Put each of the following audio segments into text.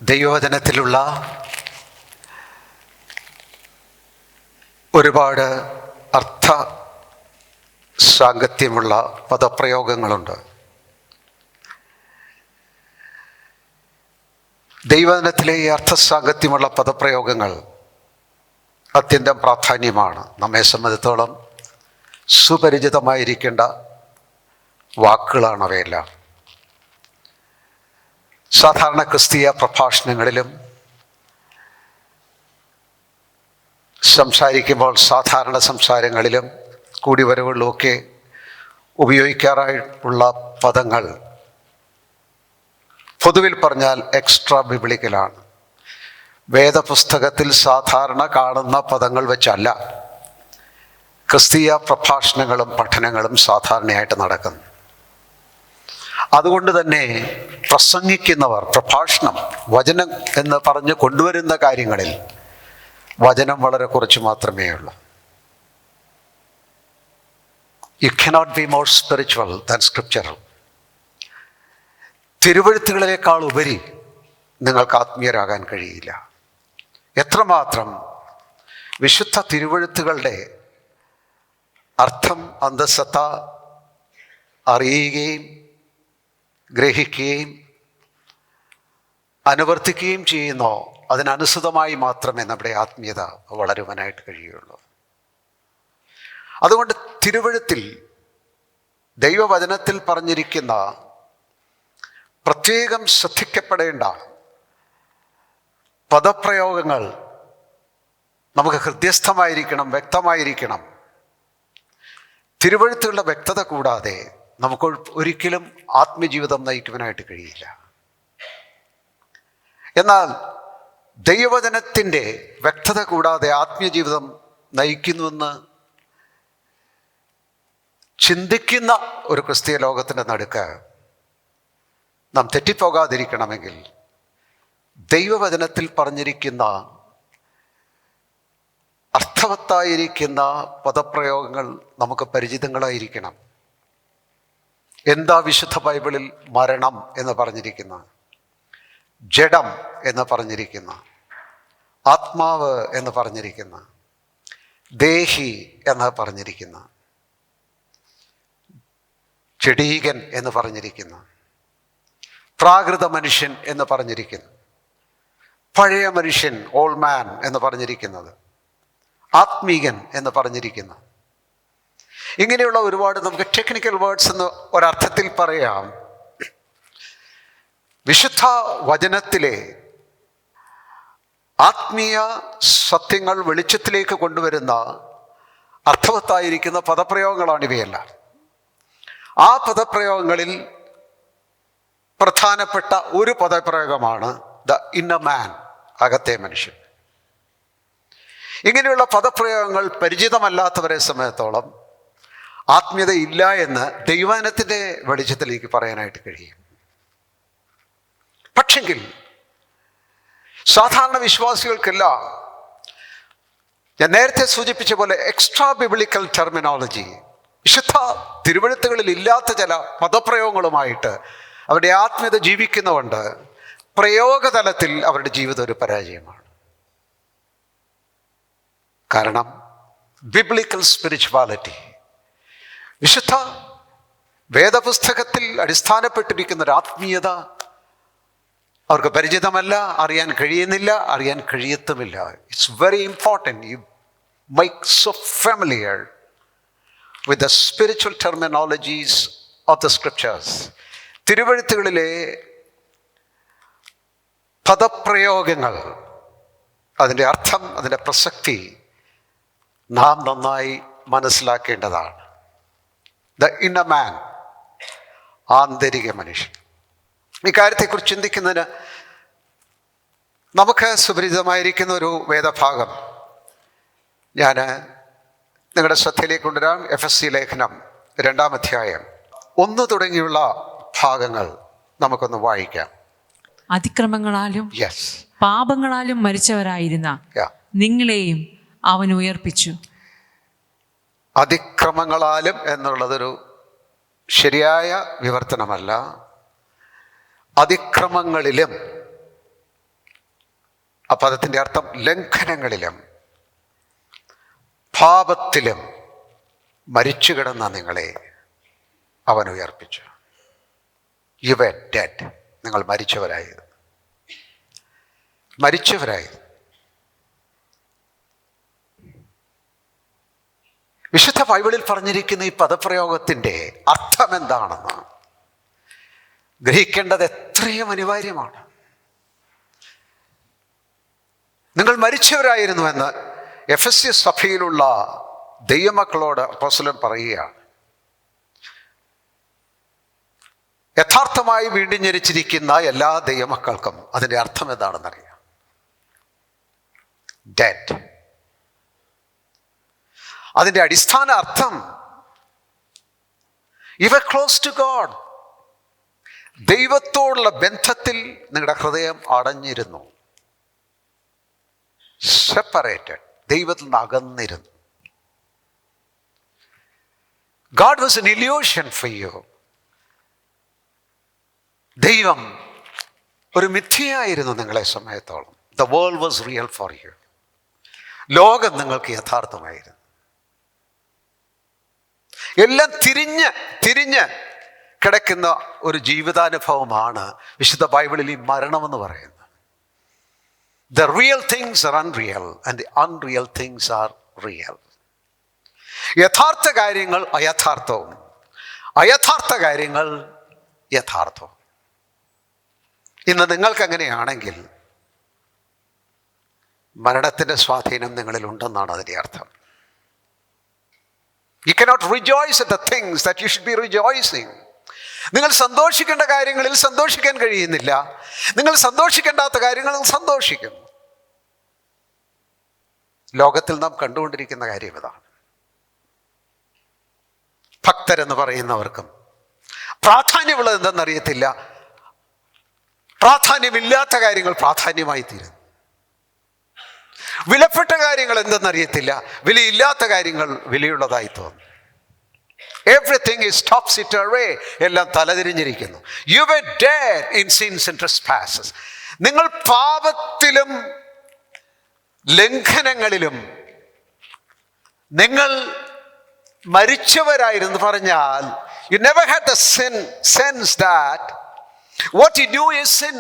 ദൈവവചനത്തിലുള്ള ഒരുപാട് അർത്ഥ സാംഗത്യമുള്ള പദപ്രയോഗങ്ങളുണ്ട്. ദൈവവചനത്തിലെ ഈ അർത്ഥസാംഗത്യമുള്ള പദപ്രയോഗങ്ങൾ അത്യന്തം പ്രാധാന്യമാണ്. നമ്മെ സംബന്ധിച്ചിടത്തോളം സുപരിചിതമായിരിക്കേണ്ട വാക്കുകളാണ് അവയെല്ലാം. സാധാരണ ക്രിസ്തീയ പ്രഭാഷണങ്ങളിലും സംസാരിക്കുമ്പോൾ സാധാരണ സംസാരങ്ങളിലും കൂടിവരവുകളിലുമൊക്കെ ഉപയോഗിക്കാറായിട്ടുള്ള പദങ്ങൾ പൊതുവിൽ പറഞ്ഞാൽ എക്സ്ട്രാ ബിബ്ലിക്കലാണ്. വേദപുസ്തകത്തിൽ സാധാരണ കാണുന്ന പദങ്ങൾ വെച്ചല്ല ക്രിസ്തീയ പ്രഭാഷണങ്ങളും പഠനങ്ങളും സാധാരണയായിട്ട് നടക്കുന്നു. അതുകൊണ്ട് തന്നെ പ്രസംഗിക്കുന്നവർ പ്രഭാഷണം വചനം എന്ന് പറഞ്ഞ് കൊണ്ടുവരുന്ന കാര്യങ്ങളിൽ വചനം വളരെ കുറച്ച് മാത്രമേ ഉള്ളൂ. You cannot be more spiritual than scriptural. തിരുവെഴുത്തുകളിലേക്കാൾ ഉപരി നിങ്ങൾക്ക് ആത്മീയരാകാൻ കഴിയില്ല. എത്രമാത്രം വിശുദ്ധ തിരുവെഴുത്തുകളുടെ അർത്ഥം അന്തസ്സത്ത അറിയുകയും ഗ്രഹിക്കുകയും അനുവർത്തിക്കുകയും ചെയ്യുന്നോ അതിനനുസൃതമായി മാത്രമേ നമ്മുടെ ആത്മീയത വളരുവാനായിട്ട് കഴിയുള്ളൂ. അതുകൊണ്ട് തിരുവെഴുത്തിൽ ദൈവവചനത്തിൽ പറഞ്ഞിരിക്കുന്ന പ്രത്യേകം ശ്രദ്ധിക്കപ്പെടേണ്ട പദപ്രയോഗങ്ങൾ നമുക്ക് ഹൃദ്യസ്ഥമായിരിക്കണം, വ്യക്തമായിരിക്കണം. തിരുവെഴുത്തുകളുടെ വ്യക്തത കൂടാതെ നമുക്ക് ഒരിക്കലും ആത്മജീവിതം നയിക്കുവാനായിട്ട് കഴിയില്ല. എന്നാൽ ദൈവവചനത്തിൻ്റെ വ്യക്തത കൂടാതെ ആത്മീയജീവിതം നയിക്കുന്നുവെന്ന് ചിന്തിക്കുന്ന ഒരു ക്രിസ്തീയ ലോകത്തിൻ്റെ നടുക്ക് നാം തെറ്റിപ്പോകാതിരിക്കണമെങ്കിൽ ദൈവവചനത്തിൽ പറഞ്ഞിരിക്കുന്ന അർത്ഥവത്തായിരിക്കുന്ന പദപ്രയോഗങ്ങൾ നമുക്ക് പരിചിതങ്ങളായിരിക്കണം. എന്താ വിശുദ്ധ ബൈബിളിൽ മരണം എന്ന് പറഞ്ഞിരിക്കുന്ന, ജഡം എന്ന് പറഞ്ഞിരിക്കുന്ന, ആത്മാവ് എന്ന് പറഞ്ഞിരിക്കുന്ന, ദേഹി എന്ന് പറഞ്ഞിരിക്കുന്ന, ജഡീകൻ എന്ന് പറഞ്ഞിരിക്കുന്ന, പ്രാകൃത മനുഷ്യൻ എന്ന് പറഞ്ഞിരിക്കുന്നു, പഴയ മനുഷ്യൻ ഓൾഡ് മാൻ എന്ന് പറഞ്ഞിരിക്കുന്നത്, ആത്മീകൻ എന്ന് പറഞ്ഞിരിക്കുന്നു. ഇങ്ങനെയുള്ള ഒരുപാട് നമുക്ക് ടെക്നിക്കൽ വേർഡ്സ് എന്ന് ഒരർത്ഥത്തിൽ പറയാം. വിശുദ്ധ വചനത്തിലെ ആത്മീയ സത്യങ്ങൾ വെളിച്ചത്തിലേക്ക് കൊണ്ടുവരുന്ന അർത്ഥവത്തായിരിക്കുന്ന പദപ്രയോഗങ്ങളാണ് ഇവയെല്ലാം. ആ പദപ്രയോഗങ്ങളിൽ പ്രധാനപ്പെട്ട ഒരു പദപ്രയോഗമാണ് ദ ഇന്നർ മാൻ, അകത്തെ മനുഷ്യൻ. ഇങ്ങനെയുള്ള പദപ്രയോഗങ്ങൾ പരിചിതമല്ലാത്തവരെ സംബന്ധിച്ചിടത്തോളം ആത്മീയത ഇല്ല എന്ന് ദൈവവചനത്തിൻ്റെ വെളിച്ചത്തിലേക്ക് പറയാനായിട്ട് കഴിയും. പക്ഷെങ്കിൽ സാധാരണ വിശ്വാസികൾക്കെല്ലാം ഞാൻ നേരത്തെ സൂചിപ്പിച്ച പോലെ എക്സ്ട്രാ ബിബ്ലിക്കൽ ടെർമിനോളജി, വിശുദ്ധ തിരുവെഴുത്തുകളിൽ ഇല്ലാത്ത ചില പദപ്രയോഗങ്ങളുമായിട്ട് അവരുടെ ആത്മീയത ജീവിക്കുന്നതുകൊണ്ട് പ്രയോഗതലത്തിൽ അവരുടെ ജീവിതം ഒരു പരാജയമാണ്. കാരണം ബിബ്ലിക്കൽ സ്പിരിച്വാലിറ്റി, വിശുദ്ധ വേദപുസ്തകത്തിൽ അടിസ്ഥാനപ്പെട്ടിരിക്കുന്ന ഒരു ആത്മീയത അവർക്ക് പരിചിതമല്ല, അറിയാൻ കഴിയുന്നില്ല, അറിയാൻ കഴിയത്തുമില്ല. It's very important you make so familiar with the spiritual terminologies of the scriptures. തിരുവെഴുത്തുകളിലെ പദപ്രയോഗങ്ങൾ, അതിൻ്റെ അർത്ഥം, അതിൻ്റെ പ്രസക്തി നാം നന്നായി മനസ്സിലാക്കേണ്ടതാണ്. ദ ഇന്നർ മാൻ, ആന്തരിക മനുഷ്യൻ. ഇക്കാര്യത്തെക്കുറിച്ച് ചിന്തിക്കുന്നതിന് നമുക്ക് സുപരിചിതമായിരിക്കുന്ന ഒരു വേദഭാഗം ഞാൻ നിങ്ങളുടെ ശ്രദ്ധയിലേക്ക് കൊണ്ടുവരാം. FSC ലേഖനം 2-ാം അധ്യായം 1 തുടങ്ങിയുള്ള ഭാഗങ്ങൾ നമുക്കൊന്ന് വായിക്കാം. അതിക്രമങ്ങളാലും പാപങ്ങളാലും മരിച്ചവരായിരുന്ന നിങ്ങളെയും അവൻ ഉയർപ്പിച്ചു. അതിക്രമങ്ങളാലും എന്നുള്ളതൊരു ശരിയായ വിവർത്തനമല്ല. അതിക്രമങ്ങളിലും ആ പദത്തിൻ്റെ അർത്ഥം ലംഘനങ്ങളിലും പാപത്തിലും മരിച്ചു കിടന്ന നിങ്ങളെ അവൻ ഉയർപ്പിച്ചു. U were dead. നിങ്ങൾ മരിച്ചവരായിരുന്നു. വിശുദ്ധ ബൈബിളിൽ പറഞ്ഞിരിക്കുന്ന ഈ പദപ്രയോഗത്തിൻ്റെ അർത്ഥം എന്താണെന്ന് ഗ്രഹിക്കേണ്ടത് എത്രയും അനിവാര്യമാണ്. നിങ്ങൾ മരിച്ചവരായിരുന്നുവെന്ന് എഫെസ്യസ് സഭയിലുള്ള ദൈവമക്കളോട് അപ്പോസ്തലൻ പറയുകയാണ്. യഥാർത്ഥമായി വീണ്ടും ജനിച്ചിരിക്കുന്ന എല്ലാ ദൈവമക്കൾക്കും അതിൻ്റെ അർത്ഥം എന്താണെന്നറിയാം. ഡെഡ്. അതിൻ്റെ അടിസ്ഥാന അർത്ഥം you were close to God. ദൈവത്തോടുള്ള ബന്ധത്തിൽ നിങ്ങളുടെ ഹൃദയം അടഞ്ഞിരുന്നു. സെപ്പറേറ്റഡ്. ദൈവത്തിൽ നിന്ന് അകന്നിരുന്നു. God was an illusion for you. ദൈവം ഒരു മിഥ്യയായിരുന്നു നിങ്ങളെ സമയത്തോളം. The world was real for you. ലോകം നിങ്ങൾക്ക് യഥാർത്ഥമായിരുന്നു. എല്ലാം തിരിഞ്ഞ് കിടക്കുന്ന ഒരു ജീവിതാനുഭവമാണ് വിശുദ്ധ ബൈബിളിൽ ഈ മരണമെന്ന് പറയുന്നത്. The real things are unreal and the unreal things are real. യഥാർത്ഥ കാര്യങ്ങൾ അയഥാർത്ഥവും, അയഥാർത്ഥ കാര്യങ്ങൾ യഥാർത്ഥവും. ഇന്ന് നിങ്ങൾക്കങ്ങനെയാണെങ്കിൽ മരണത്തിൻ്റെ സ്വാധീനം നിങ്ങളിൽ ഉണ്ടെന്നാണ് അതിൻ്റെ അർത്ഥം. You cannot rejoice at the things that you should be rejoicing. നിങ്ങൾ സന്തോഷിക്കേണ്ട കാര്യങ്ങളിൽ സന്തോഷിക്കാൻ കഴിയുന്നില്ല. നിങ്ങൾ സന്തോഷിക്കേണ്ടാത്ത കാര്യങ്ങളിൽ സന്തോഷിക്കുന്നു. ലോകത്തിൽ നാം കണ്ടുകൊണ്ടിരിക്കുന്ന കാര്യം ഇതാണ്. ഭക്തരെന്ന് പറയുന്നവർക്കും പ്രാധാന്യമുള്ളത് എന്തെന്നറിയത്തില്ല. പ്രാധാന്യമില്ലാത്ത കാര്യങ്ങൾ പ്രാധാന്യമായി തീരുന്നു. വിലപ്പെട്ട കാര്യങ്ങൾ എന്തെന്നറിയത്തില്ല. വിലയില്ലാത്ത കാര്യങ്ങൾ വിലയുള്ളതായി തോന്നുന്നു. Everything is topsy-turvy. എല്ലാം തലതിരിഞ്ഞിരിക്കുന്നു. You were dead in sins and trespasses. നിങ്ങൾ പാപത്തിലും ലംഘനങ്ങളിലും നിങ്ങൾ മരിച്ചവരായിരുന്നു പറഞ്ഞാൽ you never had the sense that what you do is sin.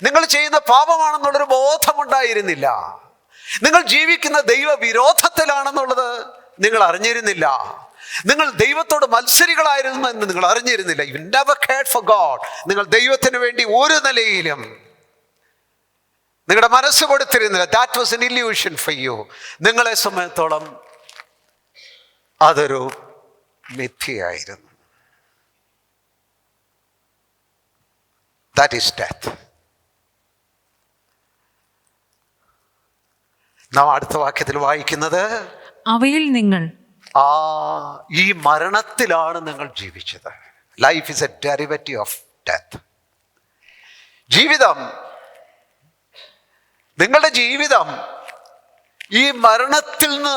നിങ്ങൾ ചെയ്യുന്ന പാപമാണെന്നുള്ളൊരു ബോധമുണ്ടായിരുന്നില്ല. നിങ്ങൾ ജീവിക്കുന്ന ദൈവവിരോധത്തിലാണെന്നുള്ളത് നിങ്ങൾ അറിഞ്ഞിരുന്നില്ല. നിങ്ങൾ ദൈവത്തോട് മത്സരികളായിരുന്നു എന്ന് നിങ്ങൾ അറിഞ്ഞിരുന്നില്ല. You never cared for God. നിങ്ങൾ ദൈവത്തിന് വേണ്ടി ഒരു നിലയിലും നിങ്ങളുടെ മനസ്സ് കൊടുത്തിരുന്നില്ല. That was an illusion for you. നിങ്ങളെ സംബന്ധിച്ചോളം അതൊരു മിഥ്യയായിരുന്നു. That is death. നാം അടുത്ത വാക്യത്തിൽ വായിക്കുന്നത് അവയിൽ നിങ്ങൾ ഈ മരണത്തിലാണ് നിങ്ങൾ ജീവിച്ചത്. Life is A derivative of death. ജീവിതം, നിങ്ങളുടെ ജീവിതം ഈ മരണത്തിൽ നിന്ന്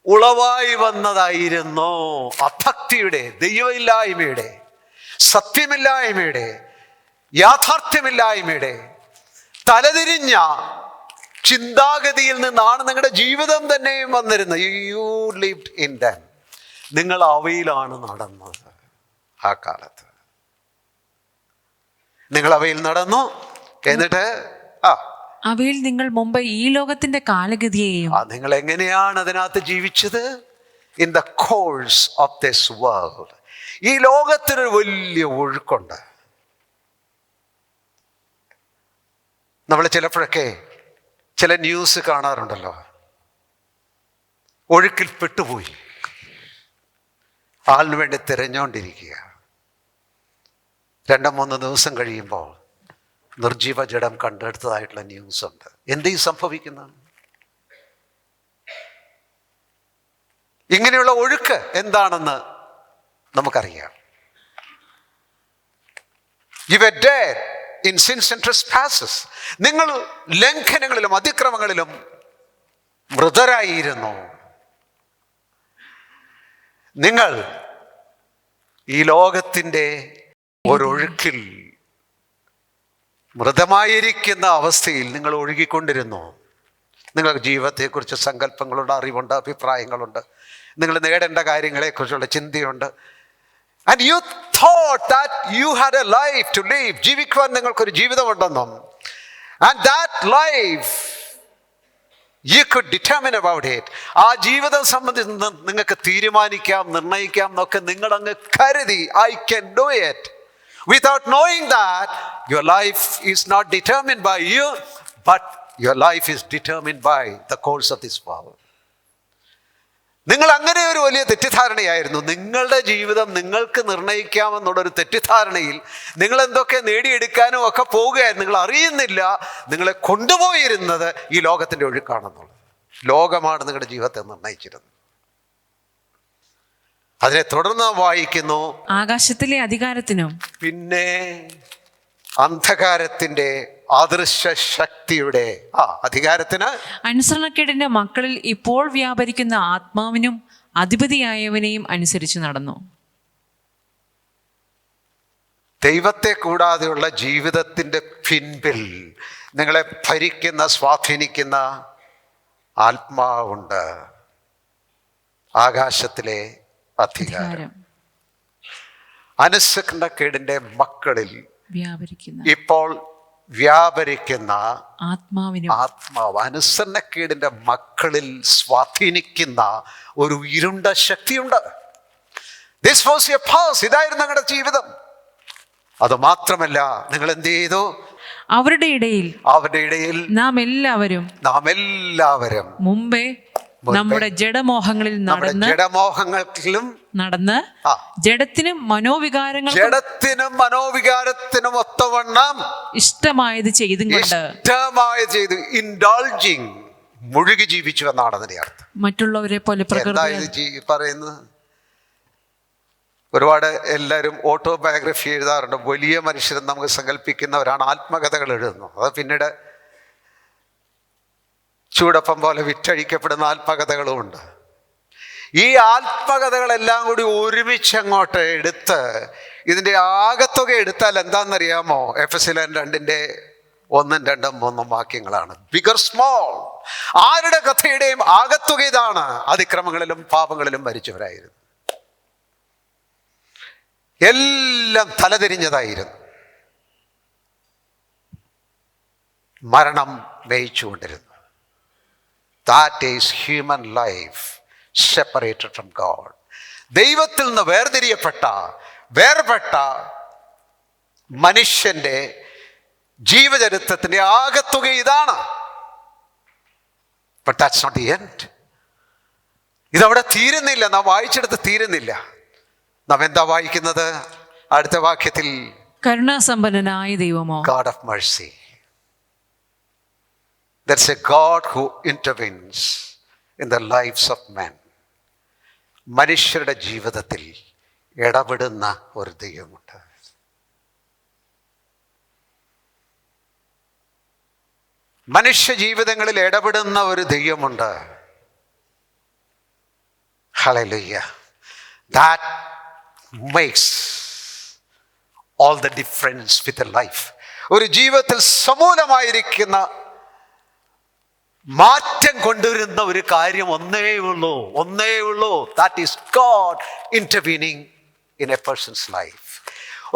ഉളവായി വന്നതായിരുന്നു. അഭക്തിയുടെ, ദൈവമില്ലായ്മയുടെ, സത്യമില്ലായ്മയുടെ, യാഥാർത്ഥ്യമില്ലായ്മയുടെ തലതിരിഞ്ഞ ചിന്താഗതിയിൽ നിന്നാണ് നിങ്ങളുടെ ജീവിതം തന്നെയും വന്നിരുന്നത്. You lived in them. നിങ്ങൾ അവയിലാണ് നടന്നത്. ആ കാലത്ത് നിങ്ങൾ അവയിൽ നടന്നു. എന്നിട്ട് അവയിൽ നിങ്ങൾ മുമ്പ് ഈ ലോകത്തിന്റെ കാലഗതിയെയും നിങ്ങൾ എങ്ങനെയാണ് അതിനകത്ത് ജീവിച്ചത്? In the course of this world. ഈ ലോകത്തിനൊരു വലിയ ഒഴുക്കുണ്ട്. നമ്മൾ ചിലപ്പോഴൊക്കെ ചില ന്യൂസ് കാണാറുണ്ടല്ലോ, ഒഴുക്കിൽ പെട്ടുപോയി, ആളിന് വേണ്ടി തിരഞ്ഞുകൊണ്ടിരിക്കുക. 2-3 ദിവസം കഴിയുമ്പോൾ നിർജീവ ജഡം കണ്ടെടുത്തതായിട്ടുള്ള ന്യൂസ് ഉണ്ട്. എന്തീ സംഭവിക്കുന്നത്? ഇങ്ങനെയുള്ള ഒഴുക്ക് എന്താണെന്ന് നമുക്കറിയാം. You were dead in sins and trespasses. നിങ്ങൾ ലംഘനങ്ങളിലും അതിക്രമങ്ങളിലും മൃതരായിരുന്നു. നിങ്ങൾ ഈ ലോകത്തിൻ്റെ ഒരൊഴുക്കിൽ മൃതമായിരിക്കുന്ന അവസ്ഥയിൽ നിങ്ങൾ ഒഴുകിക്കൊണ്ടിരുന്നു. നിങ്ങൾക്ക് ജീവിതത്തെക്കുറിച്ച് സങ്കല്പങ്ങളുണ്ട്, അറിവുണ്ട്, അഭിപ്രായങ്ങളുണ്ട്, നിങ്ങൾ നേടേണ്ട കാര്യങ്ങളെക്കുറിച്ചുള്ള ചിന്തയുണ്ട്. And you thought that you had a life to live. ജീവിക്കുവാൻ നിങ്ങൾക്കൊരു ജീവിതമുണ്ടെന്നും, and that life you could determine about it. ആ ജീവിതം സംബന്ധിച്ച് നിങ്ങൾക്ക് തീരുമാനിക്കാം, നിർണ്ണയിക്കാം എന്നൊക്കെ നിങ്ങളങ്ങ് കരുതി. I can do it. Without knowing that your life is not determined by you, but your life is determined by the course of this world. നിങ്ങൾ അങ്ങനെ ഒരു വലിയ തെറ്റിദ്ധാരണയായിരുന്നു. നിങ്ങളുടെ ജീവിതം നിങ്ങൾക്ക് നിർണ്ണയിക്കാമെന്നുള്ളൊരു തെറ്റിദ്ധാരണയിൽ നിങ്ങൾ എന്തൊക്കെ നേടിയെടുക്കാനും ഒക്കെ പോവുകയായിരുന്നു. നിങ്ങൾ അറിയുന്നില്ല നിങ്ങളെ കൊണ്ടുപോയിരുന്നത് ഈ ലോകത്തിൻ്റെ ഒഴുക്കാണെന്നുള്ളത്. ലോകമാണ് നിങ്ങളുടെ ജീവിതത്തെ നിർണ്ണയിച്ചിരുന്നത്. അതിനെ തുടർന്ന് വായിക്കുന്നു, ആകാശത്തിലെ അധികാരത്തിനും പിന്നെ അന്ധകാരത്തിന്റെ അദൃശ്യ ശക്തിയുടെ അധികാരത്തിന് അനുസരണക്കേടിന്റെ മക്കളിൽ ഇപ്പോൾ വ്യാപരിക്കുന്ന ആത്മാവിനും അധിപതിയായവനെയും അനുസരിച്ച് നടന്നു. ദൈവത്തെ കൂടാതെയുള്ള ജീവിതത്തിന്റെ പിൻപിൽ നിങ്ങളെ ഭരിക്കുന്ന, സ്വാധീനിക്കുന്ന ആത്മാവുണ്ട്. ആകാശത്തിലെ അധികാരം അനുസരണക്കേടിന്റെ മക്കളിൽ ഇപ്പോൾ വ്യാപരിക്കുന്ന ആത്മാവ്, അനുസരണക്കേടിന്റെ മക്കളിൽ സ്വാധീനിക്കുന്ന ഒരു ഇരുണ്ട ശക്തിയുണ്ട്. This was your past. ഇതായിരുന്നു നിങ്ങളുടെ ജീവിതം. അത് മാത്രമല്ല, നിങ്ങൾ എന്ത് ചെയ്തു? അവരുടെ ഇടയിൽ നാം എല്ലാവരും മുമ്പേ നമ്മുടെ ജഡമോഹങ്ങളിലും നടന്ന് ജഡത്തിനും മനോവികാരത്തിനും ഒത്തവണ്ണം ഇഷ്ടമായത് ചെയ്തു ഇൻഡൾജിങ്, മുഴുകി ജീവിച്ചു എന്നാണ് അതിന്റെ അർത്ഥം. മറ്റുള്ളവരെ പോലെ പറയുന്നത്. ഒരുപാട് എല്ലാവരും ഓട്ടോബയോഗ്രഫി എഴുതാറുണ്ട്. വലിയ മനുഷ്യരെന്ന് നമുക്ക് സങ്കല്പിക്കുന്നവരാണ് ആത്മകഥകൾ എഴുതുന്നത്. അത് പിന്നീട് ചൂടപ്പം പോലെ വിറ്റഴിക്കപ്പെടുന്ന ആത്മകഥകളുമുണ്ട്. ഈ ആത്മകഥകളെല്ലാം കൂടി ഒരുമിച്ച് അങ്ങോട്ട് എടുത്ത് ഇതിൻ്റെ ആകത്തുക എടുത്താൽ എന്താണെന്നറിയാമോ? എഫെസ്യർ 2:1-2-3 വാക്യങ്ങളാണ്. ബിഗർ സ്മോൾ, ആരുടെ കഥയുടെയും ആകത്തുക ഇതാണ്. അതിക്രമങ്ങളിലും പാപങ്ങളിലും മരിച്ചവരായിരുന്നു. എല്ലാം തലതിരിഞ്ഞതായിരുന്നു. മരണം മേയിച്ചുകൊണ്ടിരുന്നു. That is human life separated from God. ദൈവത്തിൽ നിന്ന് വേർപെട്ട മനുഷ്യന്റെ ജീവചരിത്രത്തിന്റെ ആകത്തുക ഇതാണ്. But that's not the end. ഇതവിടെ തീരുന്നില്ല. നാം വായിച്ചെടുത്ത് തീരുന്നില്ല. നാം എന്താ വായിക്കുന്നത്? അടുത്ത വാക്യത്തിൽ, കരുണാസമ്പന്നനായ ദൈവമോ, God of mercy. There's a God who intervenes in the lives of men. മനുഷ്യരുടെ ജീവിതത്തിൽ ഇടപെടുന്ന ഒരു ദൈവമുണ്ട്. മനുഷ്യ ജീവിതങ്ങളിൽ ഇടപെടുന്ന ഒരു ദൈവമുണ്ട്. Hallelujah. That makes all the difference with a life. ഒരു ജീവിതത്തിൽ സമൂലമായിരിക്കുന്ന മാറ്റം കൊണ്ടുവരുന്ന ഒരു കാര്യം ഒന്നേ ഉള്ളൂ. That is God intervening in a person's life.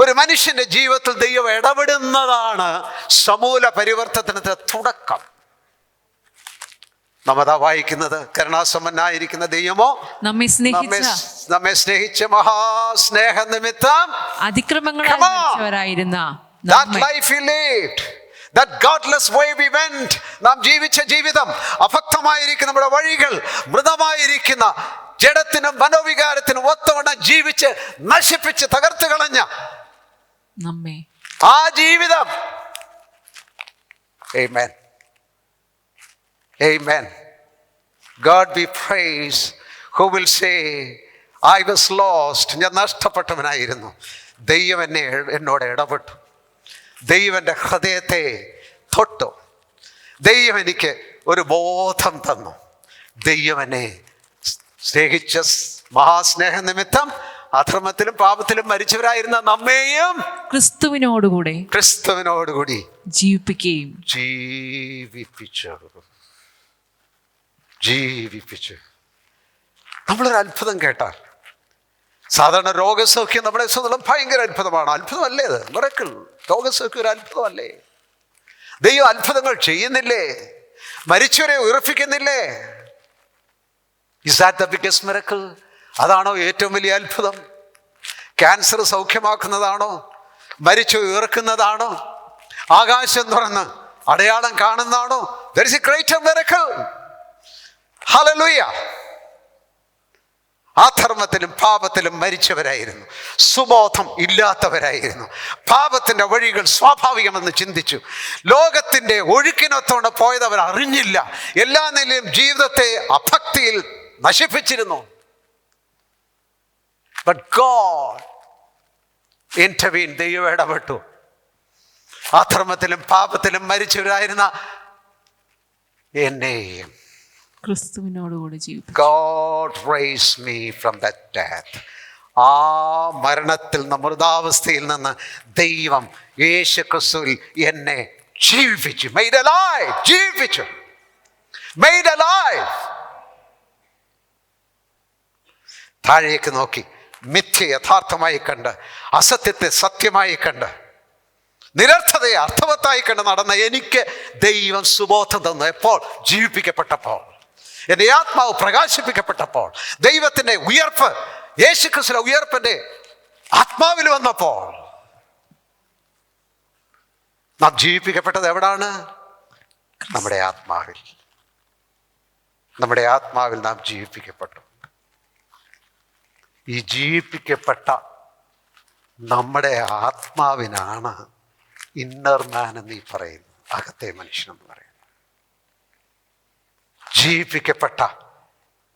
ഒരു മനുഷ്യന്റെ ജീവിതത്തിൽ ദൈവം ഇടപെടുന്നതാണ് സമൂല പരിവർത്തനത്തിന്റെ തുടക്കം. നമ്മതാ വായിക്കുന്നത്, കരുണാസമ്പന്നനായിരിക്കുന്ന ദൈവമോ നമ്മെ സ്നേഹിച്ച മഹാസ്നേഹ നിമിത്തം അതിക്രമങ്ങളായിരുന്ന that life he lived, that godless way we went, നാം ജീവിച്ച ജീവിതം, അഭക്തമായിരിക്കുന്ന നമ്മുടെ വഴികൾ, മൃതമായിരിക്കുന്ന ജഡത്തിനും മനോവികാരത്തിനും ഒത്തവണ്ണം ജീവിച്ച് നശിപ്പിച്ച് തകർത്ത് കളഞ്ഞ നമ്മെ ആ ജീവിതം. Amen. Amen. God be praised who will say I was lost. ഞാൻ നഷ്ടപ്പെട്ടവനായിരുന്നു. ദൈവം എന്നോട് ഇടപെട്ടു. ദൈവം എൻ്റെ ഹൃദയത്തെ തൊട്ടു. ദൈവം എനിക്ക് ഒരു ബോധം തന്നു. ദൈവം എന്നെ സ്നേഹിച്ച മഹാസ്നേഹ നിമിത്തം അധർമ്മത്തിലും പാപത്തിലും മരിച്ചവരായിരുന്ന നമ്മെയും ക്രിസ്തുവിനോടുകൂടി ജീവിപ്പിച്ചു. നമ്മളൊരു അത്ഭുതം കേട്ടാൽ, സാധാരണ രോഗസൗഖ്യം നമ്മളെ സംബന്ധിച്ചിടത്തോളം ഭയങ്കര അത്ഭുതമാണ്. അത്ഭുതമല്ലേ അത്? മിറക്കിൾ. രോഗസൗഖ്യം ഒരു അത്ഭുതമല്ലേ? ദൈവം അത്ഭുതങ്ങൾ ചെയ്യുന്നില്ലേ? മരിച്ചവരെ ഉയർപ്പിക്കുന്നില്ലേ? Is that the biggest miracle? അതാണോ ഏറ്റവും വലിയ അത്ഭുതം? ക്യാൻസർ സൗഖ്യമാക്കുന്നതാണോ? മരിച്ചു ഉയർക്കുന്നതാണോ? ആകാശം തുറന്ന് അടയാളം കാണുന്നതാണോ? There is a greater miracle. Hallelujah. അധർമ്മത്തിലും പാപത്തിലും മരിച്ചവരായിരുന്നു, സുബോധം ഇല്ലാത്തവരായിരുന്നു, പാപത്തിൻ്റെ വഴികൾ സ്വാഭാവികമെന്ന് ചിന്തിച്ചു, ലോകത്തിൻ്റെ ഒഴുക്കിനൊത്തോടെ പോയതവർ അറിഞ്ഞില്ല, എല്ലാ നിലയിലും ജീവിതത്തെ അഭക്തിയിൽ നശിപ്പിച്ചിരുന്നു. But God intervened. ദൈവം ഇടപെട്ടു. അധർമ്മത്തിലും പാപത്തിലും മരിച്ചവരായിരുന്ന എന്നെയും ക്രിസ്തുവിനോടുകൂടി ജീവിപ്പിച്ചു. God raised me from that death. ആ മരണത്തിൽ നിന്ന്, മൃതാവസ്ഥയിൽ നിന്ന് ദൈവം യേശു ക്രിസ്തുവിൽ എന്നെ ജീവിപ്പിച്ചു. Made alive. ജീവിപ്പിച്ചു. Made alive. താഴേക്ക് നോക്കി മിഥ്യ യഥാർത്ഥമായി കണ്ട്, അസത്യത്തെ സത്യമായി കണ്ട്, നിരർത്ഥതയെ അർത്ഥവത്തായി കണ്ട് നടന്ന എനിക്ക് ദൈവം സുബോധം തന്നു. എപ്പോൾ? ജീവിപ്പിക്കപ്പെട്ടപ്പോൾ, എൻ്റെ ആത്മാവ് പ്രകാശിപ്പിക്കപ്പെട്ടപ്പോൾ, ദൈവത്തിൻ്റെ ഉയർപ്പ്, യേശുക്രിസ്തുവിന്റെ ഉയർപ്പിൻ്റെ ആത്മാവിൽ വന്നപ്പോൾ. നാം ജീവിപ്പിക്കപ്പെട്ടത് എവിടാണ്? നമ്മുടെ ആത്മാവിൽ. നമ്മുടെ ആത്മാവിൽ നാം ജീവിപ്പിക്കപ്പെട്ടു. ഈ ജീവിപ്പിക്കപ്പെട്ട നമ്മുടെ ആത്മാവിനാണ് ഇന്നർ മാൻ എന്ന് ഈ പറയുന്നത്, അകത്തെ മനുഷ്യനെന്ന് പറയുന്നത്. ജീവിപ്പിക്കപ്പെട്ട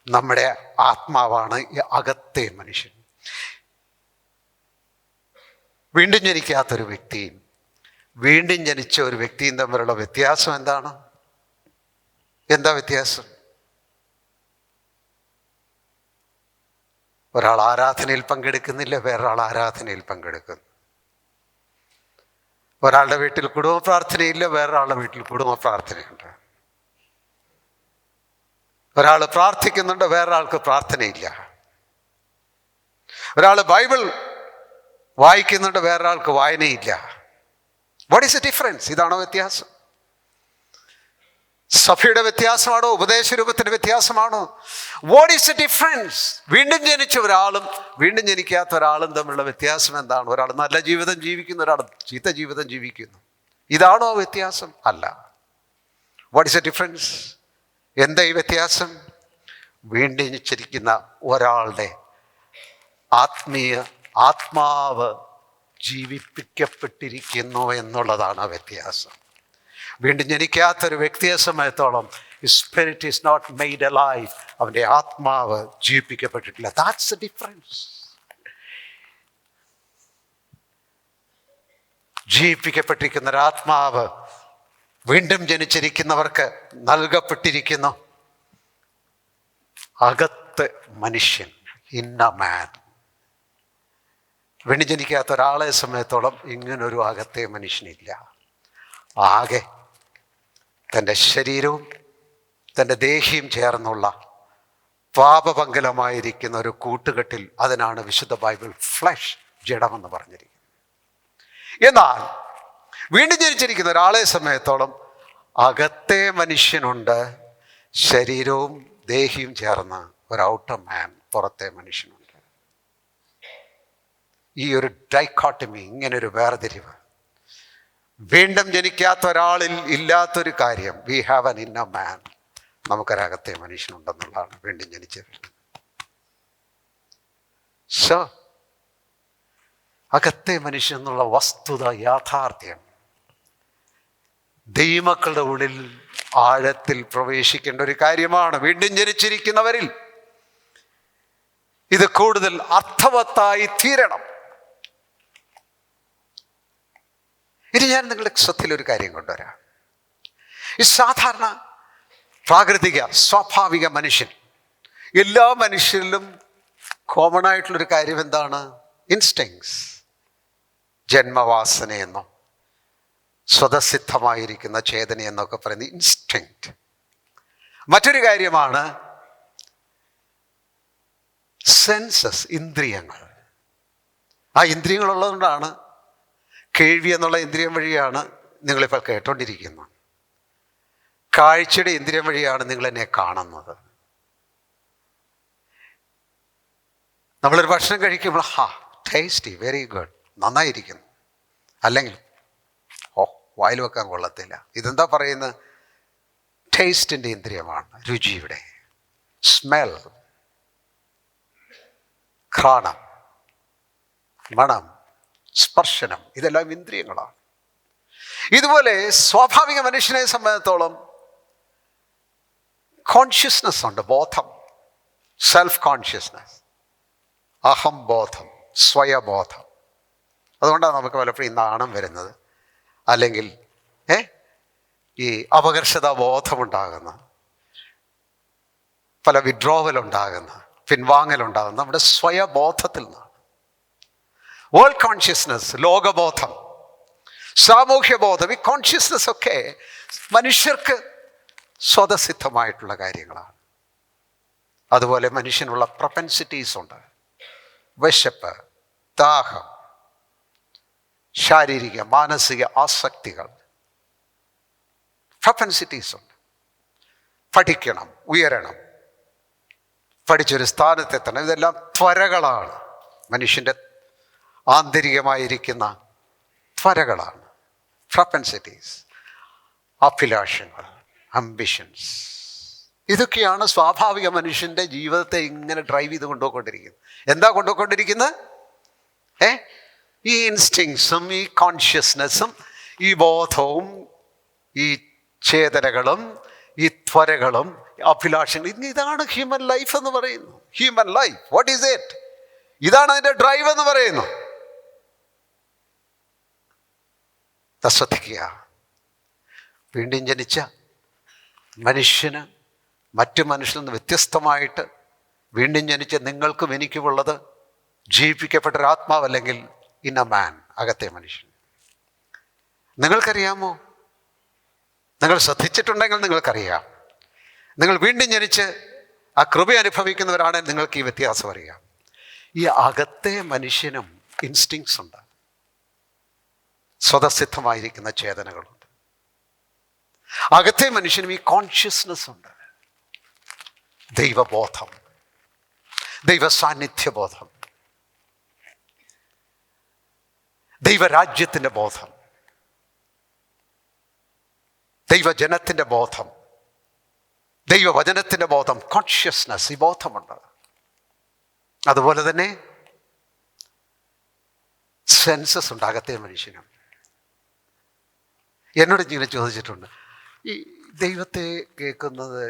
നമ്മുടെ ആത്മാവാണ് ഈ അകത്തെ മനുഷ്യൻ. വീണ്ടും ജനിക്കാത്തൊരു വ്യക്തിയും വീണ്ടും ജനിച്ച ഒരു വ്യക്തിയും തമ്മിലുള്ള വ്യത്യാസം എന്താണ്? എന്താ വ്യത്യാസം? ഒരാൾ ആരാധനയിൽ പങ്കെടുക്കുന്നില്ല, വേറൊരാൾ ആരാധനയിൽ പങ്കെടുക്കുന്നു. ഒരാളുടെ വീട്ടിൽ കുടുംബ പ്രാർത്ഥനയില്ല, വേറൊരാളുടെ വീട്ടിൽ കുടുംബ പ്രാർത്ഥനയുണ്ട്. ഒരാൾ പ്രാർത്ഥിക്കുന്നുണ്ട്, വേറൊരാൾക്ക് പ്രാർത്ഥനയില്ല. ഒരാൾ ബൈബിൾ വായിക്കുന്നുണ്ട്, വേറൊരാൾക്ക് വായനയില്ല. What is the difference? ഇതാണോ വ്യത്യാസം? സഭയുടെ വ്യത്യാസമാണോ? ഉപദേശരൂപത്തിൻ്റെ വ്യത്യാസമാണോ? What is the difference? വീണ്ടും ജനിച്ച ഒരാളും വീണ്ടും ജനിക്കാത്ത ഒരാളും തമ്മിലുള്ള വ്യത്യാസം എന്താണ്? ഒരാൾ നല്ല ജീവിതം ജീവിക്കുന്നു, ഒരാൾ ചീത്ത ജീവിതം ജീവിക്കുന്നു. ഇതാണോ വ്യത്യാസം? അല്ല. What is the difference? എന്താ ഈ വ്യത്യാസം? വീണ്ടും ജനിച്ചിരിക്കുന്ന ഒരാളുടെ ആത്മാവ് ജീവിപ്പിക്കപ്പെട്ടിരിക്കുന്നു എന്നുള്ളതാണ് വ്യത്യാസം. വീണ്ടും ജനിക്കാത്തൊരു വ്യക്തിയെ സംബന്ധിച്ചോളം spirit is not made alive. അവൻ്റെ ആത്മാവ് ജീവിപ്പിക്കപ്പെട്ടിട്ടില്ല. That's the difference. ജീവിപ്പിക്കപ്പെട്ടിരിക്കുന്ന ഒരു ആത്മാവ് വീണ്ടും ജനിച്ചിരിക്കുന്നവർക്ക് നൽകപ്പെട്ടിരിക്കുന്നു. അകത്ത് മനുഷ്യൻ, ഇന്നർ മാൻ. വീണ്ടും ജനിക്കാത്ത ഒരാളെ സംബന്ധിച്ചോളം ഇങ്ങനൊരു അകത്തെ മനുഷ്യനില്ല. ആകെ തൻ്റെ ശരീരവും തൻ്റെ ദേഹിയും ചേർന്നുള്ള പാപപങ്കലമായിരിക്കുന്ന ഒരു കൂട്ടുകെട്ടിൽ, അതിനാണ് വിശുദ്ധ ബൈബിൾ ഫ്ലഷ്, ജഡമെന്ന് പറഞ്ഞിരിക്കുന്നത്. എന്നാൽ വീണ്ടും ജനിച്ചിരിക്കുന്ന ഒരാളെ സംബന്ധിച്ചോളം അകത്തെ മനുഷ്യനുണ്ട്, ശരീരവും ദേഹിയും ചേർന്ന ഒരു ഔട്ടർ മാൻ, പുറത്തെ മനുഷ്യനുണ്ട്. ഈ ഒരു ഡൈക്കോട്ടമി, ഇങ്ങനൊരു വേർതിരിവ് വീണ്ടും ജനിക്കാത്ത ഒരാളിൽ ഇല്ലാത്തൊരു കാര്യം. We have an inner man. നമുക്കൊരകത്തെ മനുഷ്യനുണ്ടെന്നുള്ളതാണ് വീണ്ടും ജനിച്ചവർ. സോ അകത്തെ മനുഷ്യൻ എന്നുള്ള വസ്തുത, യാഥാർത്ഥ്യം ദൈവമക്കളുടെ ഉള്ളിൽ ആഴത്തിൽ പ്രവേശിക്കേണ്ട ഒരു കാര്യമാണ്. വീണ്ടും ജനിച്ചിരിക്കുന്നവരിൽ ഇത് കൂടുതൽ അർത്ഥവത്തായി തീരണം. ഇനി ഞാൻ നിങ്ങളുടെ ശ്രദ്ധയിലൊരു കാര്യം കൊണ്ടുവരാം. ഈ സാധാരണ പ്രാകൃതിക സ്വാഭാവിക മനുഷ്യൻ, എല്ലാ മനുഷ്യരിലും കോമൺ ആയിട്ടുള്ളൊരു കാര്യം എന്താണ്? ഇൻസ്റ്റിങ്സ്. ജന്മവാസനയെന്നോ സ്വതസിദ്ധമായിരിക്കുന്ന ചേതനയെന്നൊക്കെ പറയുന്നത് ഇൻസ്റ്റിങ്ക്റ്റ്. മറ്റൊരു കാര്യമാണ് സെൻസസ്, ഇന്ദ്രിയങ്ങൾ. ആ ഇന്ദ്രിയങ്ങളുള്ളതുകൊണ്ടാണ് കേൾവി എന്നുള്ള ഇന്ദ്രിയം വഴിയാണ് നിങ്ങളിപ്പോൾ കേട്ടോണ്ടിരിക്കുന്നത്. കാഴ്ചയുടെ ഇന്ദ്രിയം വഴിയാണ് നിങ്ങൾ എന്നെ കാണുന്നത്. നമ്മളൊരു ഭക്ഷണം കഴിക്കുമ്പോൾ ടേസ്റ്റി, വെരി ഗുഡ്, നന്നായിരിക്കുന്നു, അല്ലെങ്കിൽ വായിൽ വെക്കാൻ കൊള്ളത്തില്ല. ഇതെന്താ പറയുന്നത്? ടേസ്റ്റിൻ്റെ ഇന്ദ്രിയമാണ്, രുചിയുടെ. സ്മെൽ, ഘ്രാണം, മണം, സ്പർശനം, ഇതെല്ലാം ഇന്ദ്രിയങ്ങളാണ്. ഇതുപോലെ സ്വാഭാവിക മനുഷ്യനെ സംബന്ധിച്ചിടത്തോളം കോൺഷ്യസ്നസ് ഉണ്ട്, ബോധം, സെൽഫ് കോൺഷ്യസ്നസ്, അഹംബോധം, സ്വയബോധം. അതുകൊണ്ടാണ് നമുക്ക് പലപ്പോഴും ഈ നാണം വരുന്നത്, അല്ലെങ്കിൽ ഈ അപകർഷതാ ബോധമുണ്ടാകുന്ന, പല വിഡ്രോവലുണ്ടാകുന്ന, പിൻവാങ്ങലുണ്ടാകുന്ന നമ്മുടെ സ്വയബോധത്തിൽ നിന്നാണ്. വേൾഡ് കോൺഷ്യസ്നസ്, ലോകബോധം, സാമൂഹ്യബോധം, ഈ കോൺഷ്യസ്നസ് ഒക്കെ മനുഷ്യർക്ക് സ്വതസിദ്ധമായിട്ടുള്ള കാര്യങ്ങളാണ്. അതുപോലെ മനുഷ്യനുള്ള പ്രൊപ്പൻസിറ്റീസ് ഉണ്ട്. വിശപ്പ്, ദാഹം, ശാരീരിക മാനസിക ആസക്തികൾ, പ്രൊപ്പൻസിറ്റീസ് ഉണ്ട്. പഠിക്കണം, ഉയരണം, പഠിച്ചൊരു സ്ഥാനത്തെത്തണം, ഇതെല്ലാം ത്വരകളാണ്. മനുഷ്യൻ്റെ ആന്തരികമായിരിക്കുന്ന ത്വരകളാണ്, പ്രൊപ്പൻസിറ്റീസ്, അഭിലാഷങ്ങൾ, അംബിഷൻസ്. ഇതൊക്കെയാണ് സ്വാഭാവിക മനുഷ്യൻ്റെ ജീവിതത്തെ ഇങ്ങനെ ഡ്രൈവ് ചെയ്ത് കൊണ്ടുപോയിക്കൊണ്ടിരിക്കുന്നത്. എന്താ കൊണ്ടുപോയിക്കൊണ്ടിരിക്കുന്നത്? ഈ ഇൻസ്റ്റിങ്സും ഈ കോൺഷ്യസ്നെസ്സും ഈ ബോധവും ഈ ചേതനകളും ഈ ത്വരകളും അഭിലാഷങ്ങളും, ഇതാണ് ഹ്യൂമൻ ലൈഫ് എന്ന് പറയുന്നു. Human life, what is it? ഇതാണ് അതിൻ്റെ ഡ്രൈവ് എന്ന് പറയുന്നു. ശ്രദ്ധിക്കുക, വീണ്ടും ജനിച്ച മനുഷ്യന് മറ്റു മനുഷ്യരിൽ നിന്ന് വ്യത്യസ്തമായിട്ട് വീണ്ടും ജനിച്ച നിങ്ങൾക്കും എനിക്കുമുള്ളത് ജീവിപ്പിക്കപ്പെട്ടൊരാത്മാവ്, അല്ലെങ്കിൽ ഇന്നർ മാൻ, അകത്തെ മനുഷ്യൻ. നിങ്ങൾക്കറിയാമോ? നിങ്ങൾ ശ്രദ്ധിച്ചിട്ടുണ്ടെങ്കിൽ നിങ്ങൾക്കറിയാം. നിങ്ങൾ വീണ്ടും ജനിച്ച് ആ കൃപ അനുഭവിക്കുന്നവരാണെങ്കിൽ നിങ്ങൾക്ക് ഈ വ്യത്യാസം അറിയാം. ഈ അകത്തെ മനുഷ്യനും ഇൻസ്റ്റിങ്സ് ഉണ്ട്, സ്വതസിദ്ധമായിരിക്കുന്ന ചേതനകളുണ്ട്. അകത്തെ മനുഷ്യനും ഈ കോൺഷ്യസ്നെസ് ഉണ്ട്, ദൈവബോധം, ദൈവ സാന്നിധ്യബോധം, ദൈവരാജ്യത്തിൻ്റെ ബോധം, ദൈവജനത്തിൻ്റെ ബോധം, ദൈവവചനത്തിൻ്റെ ബോധം, കോൺഷ്യസ്നസ്, ഈ ബോധമുണ്ട്. അതുപോലെ തന്നെ സെൻസസ് ഉണ്ട് അകത്തെ മനുഷ്യനും. എന്നോട് ഇങ്ങനെ ചോദിച്ചിട്ടുണ്ട്, ഈ ദൈവത്തെ കേൾക്കുന്നത്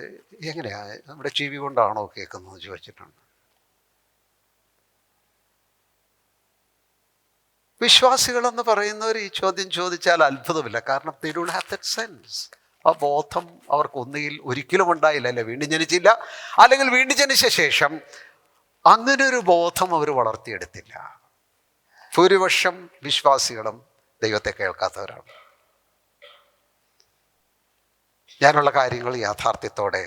എങ്ങനെയാണ്, നമ്മുടെ ചെവി കൊണ്ടാണോ കേൾക്കുന്നത് ചോദിച്ചിട്ടുണ്ട്. വിശ്വാസികളെന്ന് പറയുന്നവർ ഈ ചോദ്യം ചോദിച്ചാൽ അത്ഭുതമില്ല. കാരണം they don't have that sense. ആ ബോധം അവർക്ക് ഒരിക്കലും ഉണ്ടായില്ല, അല്ലെ വീണ്ടും ജനിച്ചില്ല, അല്ലെങ്കിൽ വീണ്ടും ജനിച്ച ശേഷം അങ്ങനെ ഒരു ബോധം അവർ വളർത്തിയെടുത്തില്ല. ഭൂരിപക്ഷം വിശ്വാസികളും ദൈവത്തെ കേൾക്കാത്തവരാണ്. ഞാനുള്ള കാര്യങ്ങൾ യാഥാർത്ഥ്യത്തോടെ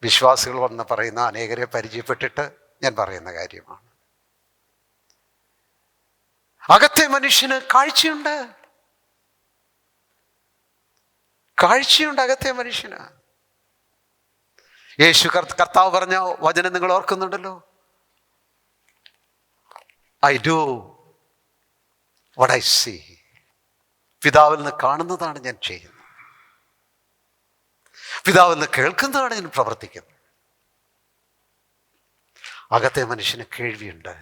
വിശ്വാസികൾ വന്ന് പറയുന്ന അനേകരെ പരിചയപ്പെട്ടിട്ട് ഞാൻ പറയുന്ന കാര്യമാണ്. അകത്തെ മനുഷ്യന് കാഴ്ചയുണ്ട്, അകത്തെ മനുഷ്യന്. യേശു കർത്താവ് പറഞ്ഞ വചനം നിങ്ങൾ ഓർക്കുന്നുണ്ടല്ലോ, I do what I see. പിതാവിൽ നിന്ന് കാണുന്നതാണ് ഞാൻ ചെയ്യുന്നത്, പിതാവിൽ നിന്ന് കേൾക്കുന്നതാണ് ഞാൻ പ്രവർത്തിക്കുന്നത്. അകത്തെ മനുഷ്യന് കേൾവിയുണ്ട്,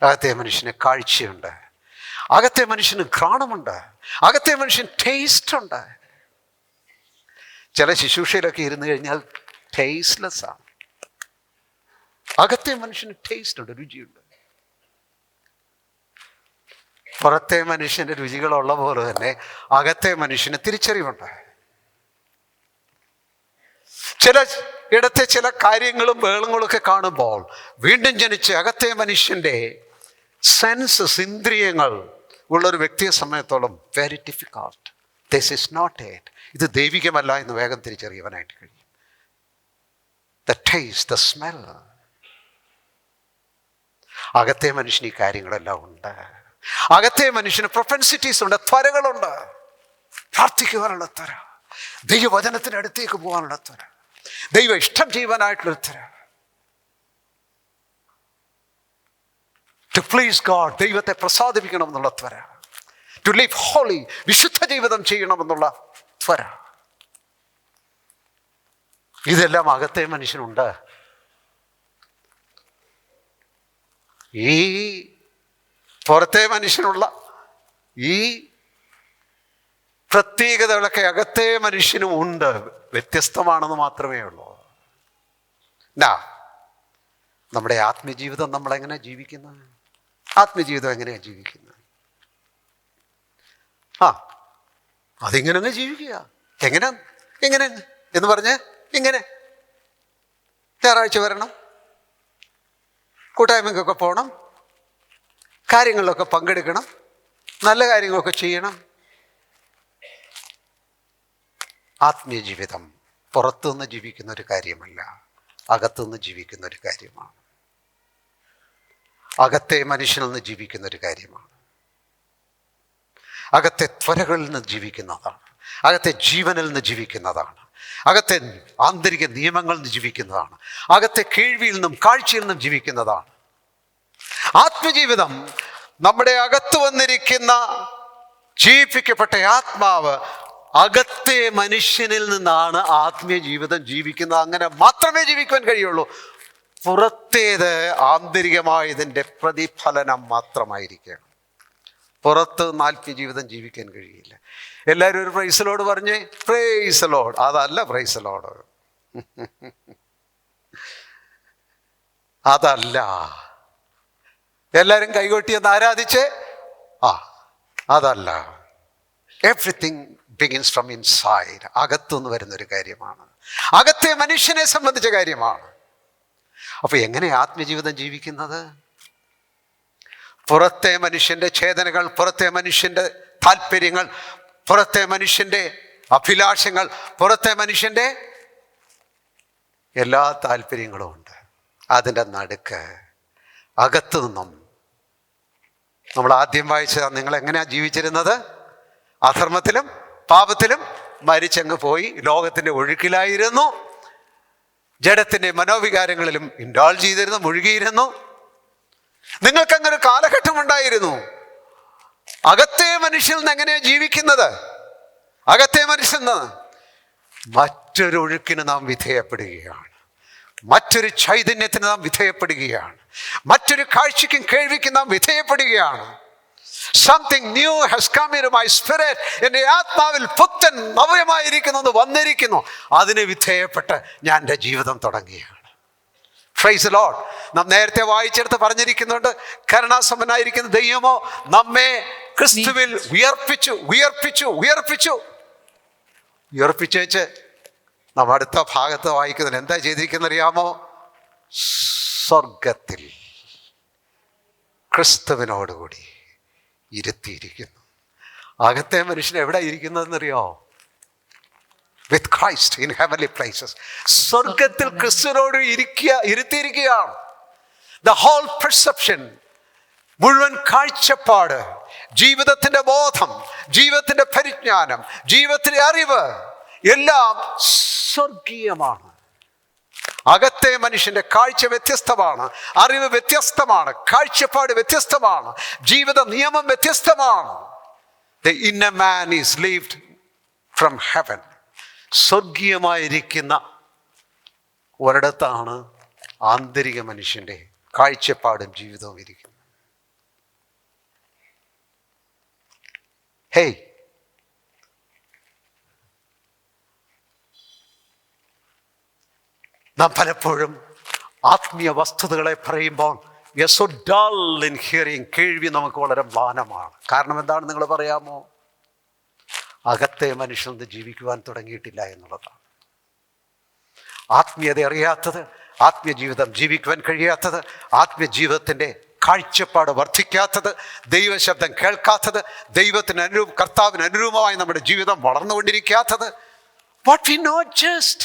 അകത്തെ മനുഷ്യന് കാഴ്ചയുണ്ട്, അകത്തെ മനുഷ്യന് ഘ്രാണമുണ്ട്, അകത്തെ മനുഷ്യൻ ടേസ്റ്റ് ഉണ്ട്. ചില ശുശ്രൂഷയിലൊക്കെ ഇരുന്ന് കഴിഞ്ഞാൽ ടേസ്റ്റ്ലെസ് ആണ്. അകത്തെ മനുഷ്യന് ടേസ്റ്റ് ഉണ്ട്, രുചിയുണ്ട്. പുറത്തെ മനുഷ്യൻ്റെ രുചികളുള്ള പോലെ തന്നെ അകത്തെ മനുഷ്യന് തിരിച്ചറിവുണ്ട്. ചില ഇടത്തെ ചില കാര്യങ്ങളും ബഹളങ്ങളൊക്കെ കാണുമ്പോൾ വീണ്ടും ജനിച്ച് അകത്തെ മനുഷ്യൻ്റെ സെൻസസ്, ഇന്ദ്രിയങ്ങൾ ഉള്ളൊരു വ്യക്തിയെ സമയത്തോളം very difficult. This is not it. ഇത് ദൈവികമല്ല എന്ന് വേഗം തിരിച്ചറിയുവാനായിട്ട് കഴിയും. The taste, the smell. അകത്തെ മനുഷ്യന് ഈ കാര്യങ്ങളെല്ലാം ഉണ്ട്. അകത്തെ മനുഷ്യന് പ്രൊപ്പൻസിറ്റീസ് ഉണ്ട്, ത്വരകളുണ്ട്. പ്രാർത്ഥിക്കുവാനുള്ള ത്വര, ദൈവവചനത്തിന് അടുത്തേക്ക് പോകാനുള്ള ത്വര, ദൈവ ഇഷ്ടം ചെയ്യുവാനായിട്ടുള്ള ത്വര, ടു പ്ലീസ് ഗോഡ്, ദൈവത്തെ പ്രസാദിപ്പിക്കണമെന്നുള്ള ത്വര, ടു ലിവ് ഹോളി, വിശുദ്ധ ജീവിതം ചെയ്യണമെന്നുള്ള ത്വര. ഇതെല്ലാം അകത്തെ മനുഷ്യനുണ്ട്. ഈ പുറത്തെ മനുഷ്യനുള്ള ഈ പ്രത്യേകതകളൊക്കെ അകത്തെ മനുഷ്യനും ഉണ്ട്. വ്യത്യസ്തമാണെന്ന് മാത്രമേ ഉള്ളൂ. നമ്മുടെ ആത്മജീവിതം നമ്മളെങ്ങനെയാണ് ജീവിക്കുന്നത്? ആത്മജീവിതം എങ്ങനെയാണ് ജീവിക്കുന്നത്? അതിങ്ങനെ ജീവിക്കുക. എങ്ങനെ എന്ന് പറഞ്ഞ് ഇങ്ങനെ ഞായറാഴ്ച വരണം, കൂട്ടായ്മക്കൊക്കെ പോകണം, കാര്യങ്ങളിലൊക്കെ പങ്കെടുക്കണം, നല്ല കാര്യങ്ങളൊക്കെ ചെയ്യണം. ആത്മീയ ജീവിതം പുറത്തുനിന്ന് ജീവിക്കുന്ന ഒരു കാര്യമല്ല, അകത്തുനിന്ന് ജീവിക്കുന്ന ഒരു കാര്യമാണ്. അകത്തെ മനുഷ്യനിൽ നിന്ന് ജീവിക്കുന്ന ഒരു കാര്യമാണ്. അകത്തെ ത്വരകളിൽ നിന്ന് ജീവിക്കുന്നതാണ്. അകത്തെ ജീവനിൽ നിന്ന് ജീവിക്കുന്നതാണ്. അകത്തെ ആന്തരിക നിയമങ്ങളിൽ നിന്ന് ജീവിക്കുന്നതാണ്. അകത്തെ കേൾവിയിൽ നിന്നും കാഴ്ചയിൽ നിന്നും ജീവിക്കുന്നതാണ്. ആത്മജീവിതം നമ്മുടെ അകത്ത് വന്നിരിക്കുന്ന ജീവിപ്പിക്കപ്പെട്ട ആത്മാവ് അകത്തെ മനുഷ്യനിൽ നിന്നാണ് ആത്മീയ ജീവിതം ജീവിക്കുന്നത്. അങ്ങനെ മാത്രമേ ജീവിക്കുവാൻ കഴിയുള്ളൂ. പുറത്തേത് ആന്തരികമായതിൻ്റെ പ്രതിഫലനം മാത്രമായിരിക്കണം. പുറത്ത് ആത്മീയ ജീവിതം ജീവിക്കാൻ കഴിയില്ല. എല്ലാവരും ഒരു പ്രൈസ് ലോർഡ് പറഞ്ഞേ, പ്രൈസ് ലോർഡ്. അതല്ല പ്രൈസ് ലോർഡ്, അതല്ല. എല്ലാവരും കൈകൊട്ടിയെന്ന് ആരാധിച്ച് അതല്ല. Everything begins from inside. അകത്തുനിന്ന് വരുന്നൊരു കാര്യമാണ്. അകത്തെ മനുഷ്യനെ സംബന്ധിച്ച കാര്യമാണ്. അപ്പോൾ എങ്ങനെ ആത്മജീവിതം ജീവിക്കുന്നത്? പുറത്തെ മനുഷ്യൻ്റെ ചേതനകൾ, പുറത്തെ മനുഷ്യൻ്റെ താല്പര്യങ്ങൾ, പുറത്തെ മനുഷ്യൻ്റെ അഭിലാഷങ്ങൾ, പുറത്തെ മനുഷ്യൻ്റെ എല്ലാ താല്പര്യങ്ങളും ഉണ്ട്. അതിൻ്റെ നടുക്ക് അകത്തു നിന്നും നമ്മൾ ആദ്യം വായിച്ചത്, നിങ്ങൾ എങ്ങനെയാണ് ജീവിച്ചിരുന്നത്? അധർമ്മത്തിലും പാപത്തിലും മരിച്ചങ്ങ് പോയി, ലോകത്തിൻ്റെ ഒഴുക്കിലായിരുന്നു, ജഡത്തിൻ്റെ മനോവികാരങ്ങളിലും ഇൻഡോൾജ് ചെയ്തിരുന്നു, മുഴുകിയിരുന്നു. നിങ്ങൾക്കങ്ങനെ ഒരു കാലഘട്ടം ഉണ്ടായിരുന്നു. അകത്തെ മനുഷ്യനിൽ നിന്ന് എങ്ങനെയാണ് ജീവിക്കുന്നത്? അകത്തെ മനുഷ്യൻ മറ്റൊരു ഒഴുക്കിന് നാം വിധേയപ്പെടുകയാണ്, മറ്റൊരു ചൈതന്യത്തിന് നാം വിധേയപ്പെടുകയാണ്, മറ്റൊരു കാഴ്ചയ്ക്കും കേൾവിക്കും നാം വിധേയപ്പെടുകയാണ്. Something new has come in my spirit. എൻ്റെ ആത്മാവിൽ പുത്തൻ നവ്യമായിരിക്കുന്നു, വന്നിരിക്കുന്നു. അതിന് വിധേയപ്പെട്ട് ഞാൻ എൻ്റെ ജീവിതം തുടങ്ങുകയാണ്. Praise Lord. നാം നേരത്തെ വായിച്ചെടുത്ത് പറഞ്ഞിരിക്കുന്നുണ്ട്, കരുണാസമ്പന്നനായിരിക്കുന്ന ദൈവമോ നമ്മെ ക്രിസ്തുവിൽ ഉയർപ്പിച്ചു ഉയർപ്പിച്ചു ഉയർപ്പിച്ചു ഉയർപ്പിച്ചേച്ച് നാം അടുത്ത ഭാഗത്ത് വായിക്കുന്നതിന് എന്താ ചെയ്തിരിക്കുന്നത് അറിയാമോ? സ്വർഗത്തിൽ ക്രിസ്തുവിനോടുകൂടി ഇരുത്തിയിരിക്കുന്നു. അകത്തെ മനുഷ്യൻ എവിടെ ഇരിക്കുന്നതെന്നറിയോ? With Christ in heavenly places. സ്വർഗത്തിൽ ക്രിസ്തുവിനോട് ഇരുത്തിയിരിക്കുകയാണ്. ദ ഹോൾ പെർസെപ്ഷൻ, മുഴുവൻ കാഴ്ചപ്പാട്, ജീവിതത്തിൻ്റെ ബോധം, ജീവിതത്തിൻ്റെ പരിജ്ഞാനം, ജീവിതത്തിൻ്റെ അറിവ് എല്ലാം സ്വർഗീയമാണ്. അകത്തെ മനുഷ്യൻ്റെ കാഴ്ച വ്യത്യസ്തമാണ്, അറിവ് വ്യത്യസ്തമാണ്, കാഴ്ചപ്പാട് വ്യത്യസ്തമാണ്, ജീവിത നിയമം വ്യത്യസ്തമാണ്. The inner man is lived from heaven. സ്വർഗീയമായിരിക്കുന്ന ഒരിടത്താണ് ആന്തരിക മനുഷ്യൻ്റെ കാഴ്ചപ്പാടും ജീവിതവും ഇരിക്കുന്നത്. ഹേയ്, നാം പലപ്പോഴും ആത്മീയ വസ്തുതകളെ പറയുമ്പോൾ യെസ് ഡൾ ഇൻ ഹിയറിങ്, കേൾവി നമുക്ക് വളരെ മ്ലാനമാണ്. കാരണം എന്താണ് നിങ്ങൾ പറയാമോ? അകത്തെ മനുഷ്യന് ജീവിക്കുവാൻ തുടങ്ങിയിട്ടില്ല എന്നുള്ളതാണ്. ആത്മീയത അറിയാത്തത്, ആത്മീയ ജീവിതം ജീവിക്കുവാൻ കഴിയാത്തത്, ആത്മീയ ജീവിതത്തിൻ്റെ കാഴ്ചപ്പാട് വർദ്ധിക്കാത്തത്, ദൈവശബ്ദം കേൾക്കാത്തത്, കർത്താവിന് അനുരൂപമായി നമ്മുടെ ജീവിതം വളർന്നുകൊണ്ടിരിക്കാത്തത്. വാട്ട് വി നോ ജസ്റ്റ്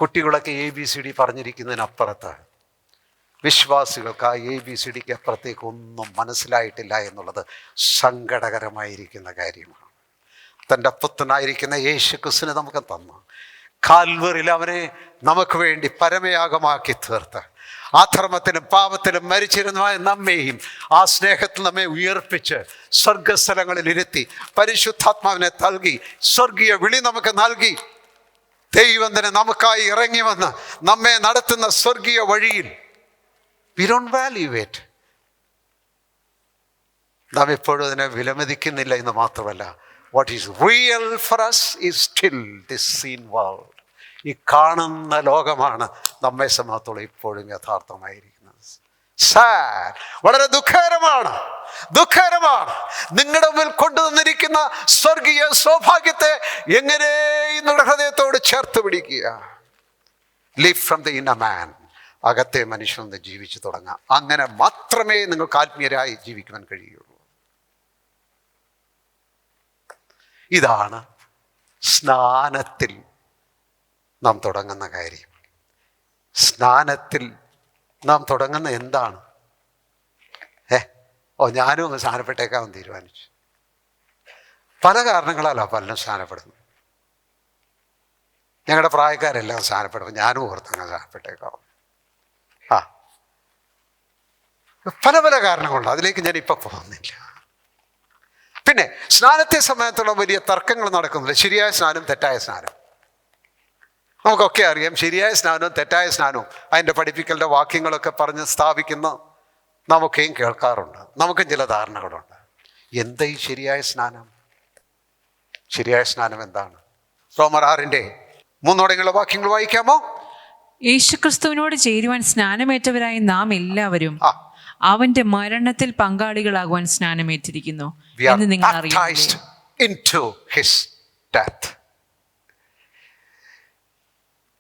കുട്ടികളൊക്കെ ABCD പറഞ്ഞിരിക്കുന്നതിനപ്പുറത്ത് വിശ്വാസികൾക്ക് ആ ABCDക്ക് അപ്പുറത്തേക്ക് ഒന്നും മനസ്സിലായിട്ടില്ല എന്നുള്ളത് സങ്കടകരമായിരിക്കുന്ന കാര്യമാണ്. തൻ്റെ പുത്രനായിരിക്കുന്ന യേശു ക്രിസ്തുവിനെ നമുക്ക് തന്നു. കാൽവറിൽ അവനെ നമുക്ക് വേണ്ടി പരമയാഗമാക്കി തീർത്ത് അധർമ്മത്തിലും പാപത്തിലും മരിച്ചിരുന്നതായ നമ്മെയും ആ സ്നേഹത്തിൽ നമ്മെ ഉയർപ്പിച്ച് സ്വർഗസ്ഥലങ്ങളിൽ ഇരുത്തി പരിശുദ്ധാത്മാവിനെ നൽകി സ്വർഗീയ വിളി നമുക്ക് നൽകി ദൈവം തന്നെ നമുക്കായി ഇറങ്ങി വന്ന് നമ്മെ നടത്തുന്ന സ്വർഗീയ വഴിയിൽ we don't value it. നാം എപ്പോഴും അതിനെ വിലമതിക്കുന്നില്ല എന്ന് മാത്രമല്ല, what is real for us is still this seen world. ഈ കാണുന്ന ലോകമാണ് നമ്മെ സംബന്ധിച്ചോളം ഇപ്പോഴും യഥാർത്ഥമായിരിക്കുന്നത്. സാഡ്, വളരെ ദുഃഖകരമാണ്. നിങ്ങളുടെ മുമ്പിൽ കൊണ്ടുവന്നിരിക്കുന്ന സ്വർഗീയ സൗഭാഗ്യത്തെ എങ്ങനെ നിങ്ങളുടെ ഹൃദയത്തോട് ചേർത്ത് പിടിക്കുക. Live from the inner man, അകത്തെ മനുഷ്യനൊന്ന് ജീവിച്ചു തുടങ്ങാം. അങ്ങനെ മാത്രമേ നിങ്ങൾക്ക് ആത്മീയരായി ജീവിക്കുവാൻ കഴിയുള്ളൂ. ഇതാണ് സ്നാനത്തിൽ നാം തുടങ്ങുന്ന കാര്യം. സ്നാനത്തിൽ നാം തുടങ്ങുന്ന എന്താണ്? ഞാനും ഒന്ന് സ്നാനപ്പെട്ടേക്കാമെന്ന് തീരുമാനിച്ചു. പല കാരണങ്ങളാലാണ് പലരും സ്നാനപ്പെടുന്നത്. ഞങ്ങളുടെ പ്രായക്കാരെല്ലാം സ്നാനപ്പെടും, ഞാനും ഓർത്തങ്ങ് സ്നാനപ്പെട്ടേക്കാവും. പല പല കാരണങ്ങളുണ്ട്, അതിലേക്ക് ഞാൻ ഇപ്പം പോകുന്നില്ല. പിന്നെ സ്നാനത്തെ സംബന്ധിച്ചുള്ള വലിയ തർക്കങ്ങൾ നടക്കുന്നില്ല. ശരിയായ സ്നാനം, തെറ്റായ സ്നാനം. നമുക്കൊക്കെ അറിയാം, ശരിയായ സ്നാനവും തെറ്റായ സ്നാനവും അതിൻ്റെ പഠിപ്പിക്കലിൻ്റെ വാക്യങ്ങളൊക്കെ പറഞ്ഞ് സ്ഥാപിക്കുന്ന നമുക്കേയും കേൾക്കാറുണ്ട്. നമുക്കും ചില ധാരണകളുണ്ട്. എന്താ ഈ ശരിയായ സ്നാനം? ശരിയായ സ്നാനം എന്താണ്? റോമർ 6:3 വാക്യങ്ങൾ വായിക്കാമോ? യേശുക്രിസ്തുവിനോട് ചേരുവാൻ സ്നാനമേറ്റവരായ നാം എല്ലാവരും അവന്റെ മരണത്തിൽ പങ്കാളികളാകുവാൻ സ്നാനമേറ്റിരിക്കുന്നു എന്ന് നിങ്ങൾ അറിയുന്നു.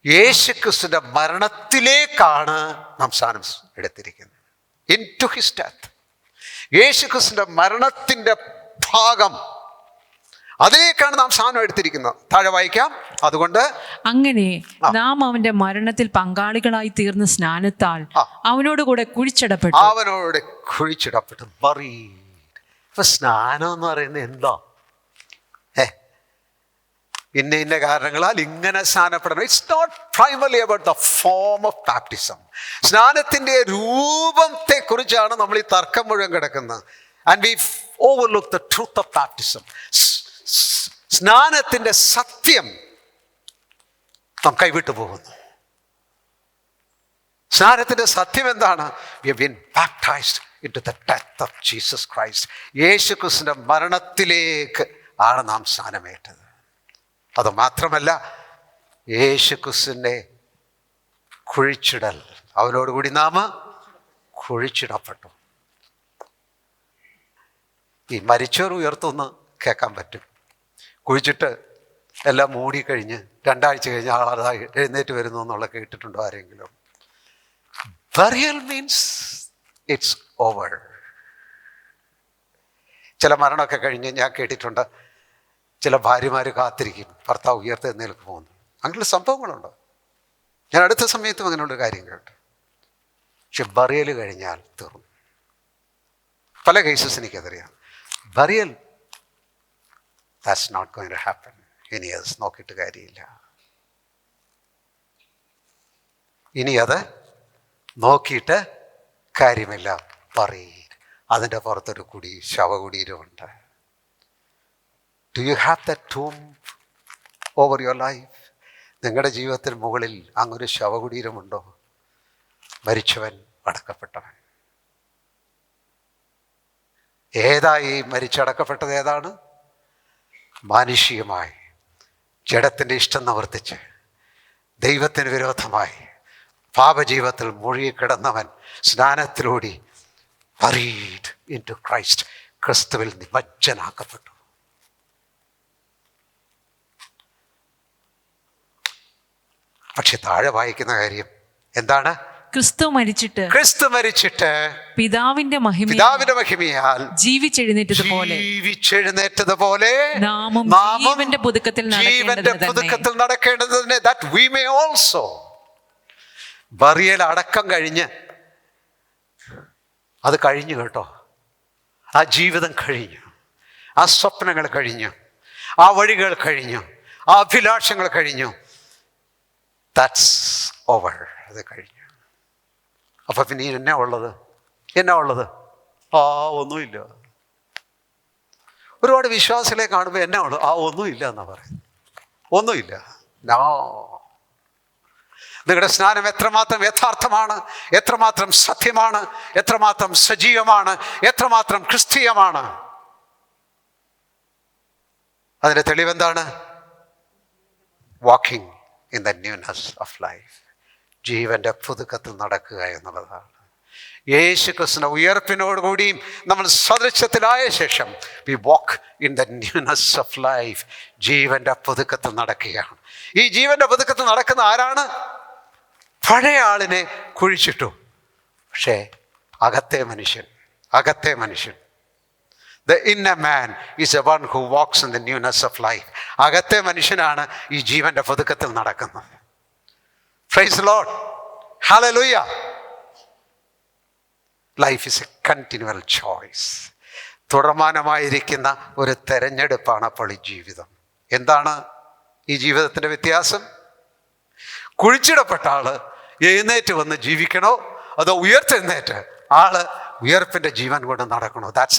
യേശുക്രിസ്തുവിന്റെ മരണത്തിലേക്കാണ് നാം സ്നാനം എടുത്തിരിക്കുന്നത്. Into his death. യേശുക്രിസ്തുവിന്റെ മരണത്തിന്റെ ഭാഗം, അതിലേക്കാണ് നാം സ്നാനം എടുത്തിരിക്കുന്നത്. താഴെ വായിക്കാം. അതുകൊണ്ട് അങ്ങനെ നാം അവന്റെ മരണത്തിൽ പങ്കാളികളായി തീർന്ന സ്നാനത്താൽ അവനോട് കൂടെ കുഴിച്ചിടപ്പെട്ടു. ഇപ്പൊ സ്നാനം എന്ന് പറയുന്നത് എന്താ? ഇന്ന കാരണങ്ങളാൽ ഇങ്ങനെ സ്നാനപ്പെടണം. It's not primarily about the form of baptism. സ്നാനത്തിന്റെ രൂപത്തെ കുറിച്ചാണ് നമ്മൾ ഈ തർക്കം മുഴുവൻ കിടക്കുന്നത്. And we overlook the truth of baptism. സ്നാനത്തിന്റെ സത്യം നാം കൈവിട്ടു പോകുന്നു. സ്നാനത്തിന്റെ സത്യം എന്താണ്? We have been baptized into the death of Jesus Christ. യേശുക്രിസ്തുവിന്റെ മരണത്തിലേക്ക് ആണ് നാം സ്നാനമേറ്റത്. അത് മാത്രമല്ല, യേശുക്രിസ്തുവിന്റെ കുഴിച്ചിടൽ, അവനോടുകൂടി നാം കുഴിച്ചിടപ്പെട്ടു. ഈ മരിച്ചവർ ഉയർത്തൊന്ന് കേൾക്കാൻ പറ്റും. കുഴിച്ചിട്ട് എല്ലാം മൂടിക്കഴിഞ്ഞ് 2 ആഴ്ച കഴിഞ്ഞ് ആളായി എഴുന്നേറ്റ് വരുന്നു എന്നുള്ള കേട്ടിട്ടുണ്ടോ ആരെങ്കിലും? Burial means it's over. ചില മരണമൊക്കെ കഴിഞ്ഞ് ഞാൻ കേട്ടിട്ടുണ്ട്, ചില ഭാര്യമാർ കാത്തിരിക്കും ഭർത്താവ് ഉയർത്തെഴുന്നേൽക്ക് പോകുന്നു. അങ്ങനെയുള്ള സംഭവങ്ങളുണ്ട്. ഞാൻ അടുത്ത സമയത്തും അങ്ങനെയുള്ള കാര്യം കേട്ടു. പക്ഷെ ബറിയൽ കഴിഞ്ഞാൽ തീർന്നു. പല കേസസ് എനിക്കതറിയാം. Burial that's not going to happen. ഇനി അത് നോക്കിയിട്ട് കാര്യമില്ല. ഇനി അത് നോക്കിയിട്ട് കാര്യമില്ല. അതിൻ്റെ പുറത്തൊരു ശവകുടീരമുണ്ട്. Do you have that tomb over your life? നിങ്ങളുടെ ജീവിതത്തിന് മുകളിൽ അങ്ങൊരു ശവകുടീരമുണ്ടോ? മരിച്ചവൻ അടക്കപ്പെട്ടവൻ. ഏതായി മരിച്ചടക്കപ്പെട്ടത്? ഏതാണ്? മാനുഷികമായി ജഡത്തിൻ്റെ ഇഷ്ടം നിവർത്തിച്ച് ദൈവത്തിന് വിരോധമായി പാപജീവിതത്തിൽ മുഴുകിക്കിടന്നവൻ സ്നാനത്തിലൂടെ buried into Christ, ക്രിസ്തുവിൽ നിമജ്ജനാക്കപ്പെട്ടു. പക്ഷെ താഴെ വായിക്കുന്ന കാര്യം എന്താണ്? ക്രിസ്തു മരിച്ചിട്ട് പിതാവിന്റെ മഹിമയാൽ ജീവിച്ചെഴുന്നേറ്റതുപോലെ നാമും ജീവന്റെ പുതുക്കത്തിൽ നടക്കേണ്ടതിന് that we may also. Burial അടക്കം കഴിഞ്ഞ് അത് കഴിഞ്ഞു കേട്ടോ. ആ ജീവിതം കഴിഞ്ഞു, ആ സ്വപ്നങ്ങൾ കഴിഞ്ഞു, ആ വഴികൾ കഴിഞ്ഞു, ആ അഭിലാഷങ്ങൾ കഴിഞ്ഞു. That's over. അത് കഴിഞ്ഞു. അപ്പൊ പിന്നെ എന്നാ ഉള്ളത്? ഒന്നുമില്ല. ഒരുപാട് വിശ്വാസികളെ കാണുമ്പോൾ എന്നാ ഉള്ളത്? ഒന്നുമില്ല എന്നാ പറയുന്നത്. ഒന്നുമില്ല. നോ. നിങ്ങളുടെ സ്നാനം എത്രമാത്രം യഥാർത്ഥമാണ്, എത്രമാത്രം സത്യമാണ്, എത്രമാത്രം സജീവമാണ്, എത്രമാത്രം ക്രിസ്തീയമാണ്, അതിന്റെ തെളിവെന്താണ്? Walking in the newness of life. ജീവന്റെ പുതുക്കത്തിൽ നടക്കുക എന്നുള്ളതാണ്. യേശു ക്രിസ്തുവിന്റെ ഉയർപ്പിനോടുകൂടിയും നമ്മൾ സദൃശ്യത്തിലായ ശേഷം V walk in the newness of life. ജീവന്റെ പുതുക്കത്തിൽ നടക്കുകയാണ്. ഈ ജീവന്റെ പുതുക്കത്തിൽ നടക്കുന്ന ആരാണ്? പഴയ ആളിനെ കുഴിച്ചിട്ടു, പക്ഷേ അകത്തെ മനുഷ്യൻ The inner man is the one who walks in the newness of life. അകത്തെ മനുഷ്യനാണ് ഈ ജീവന്റെ പുതുക്കത്തിൽ നടക്കുന്നത്. Praise the Lord. Hallelujah. Life is a continual choice. തുടർമാനമായിരിക്കുന്ന ഒരു തെരഞ്ഞെടുപ്പാണ് അപ്പോൾ ഈ ജീവിതം. എന്താണ് ഈ ജീവിതത്തിൻ്റെ വ്യത്യാസം? കുഴിച്ചിടപ്പെട്ട ആള് എഴുന്നേറ്റ് വന്ന് ജീവിക്കണോ, അതോ ഉയർത്തെഴുന്നേറ്റ് ആള് ഉയർപ്പിന്റെ ജീവൻ കൊണ്ട് നടക്കണോ? That's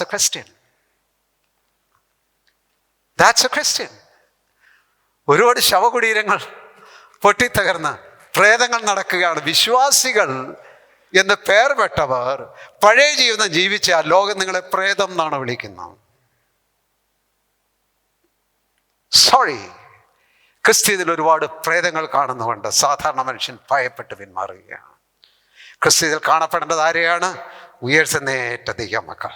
a question. ഒരുപാട് ശവകുടീരങ്ങൾ പൊട്ടിത്തകർന്ന് പ്രേതങ്ങൾ നടക്കുകയാണ്. വിശ്വാസികൾ എന്ന് പേർ പെട്ടവർ പഴയ ജീവിതം ജീവിച്ച ആ ലോകം നിങ്ങളെ പ്രേതം എന്നാണ് വിളിക്കുന്നത്. സോറി, ക്രിസ്ത്യത്തിൽ ഒരുപാട് പ്രേതങ്ങൾ കാണുന്നുണ്ട്. സാധാരണ മനുഷ്യൻ ഭയപ്പെട്ട് പിന്മാറുകയാണ്. ക്രിസ്ത്യത്തിൽ കാണപ്പെടേണ്ടത് ആരെയാണ്? ഉയർത്തെഴുന്നേറ്റ ദൈവമക്കൾ,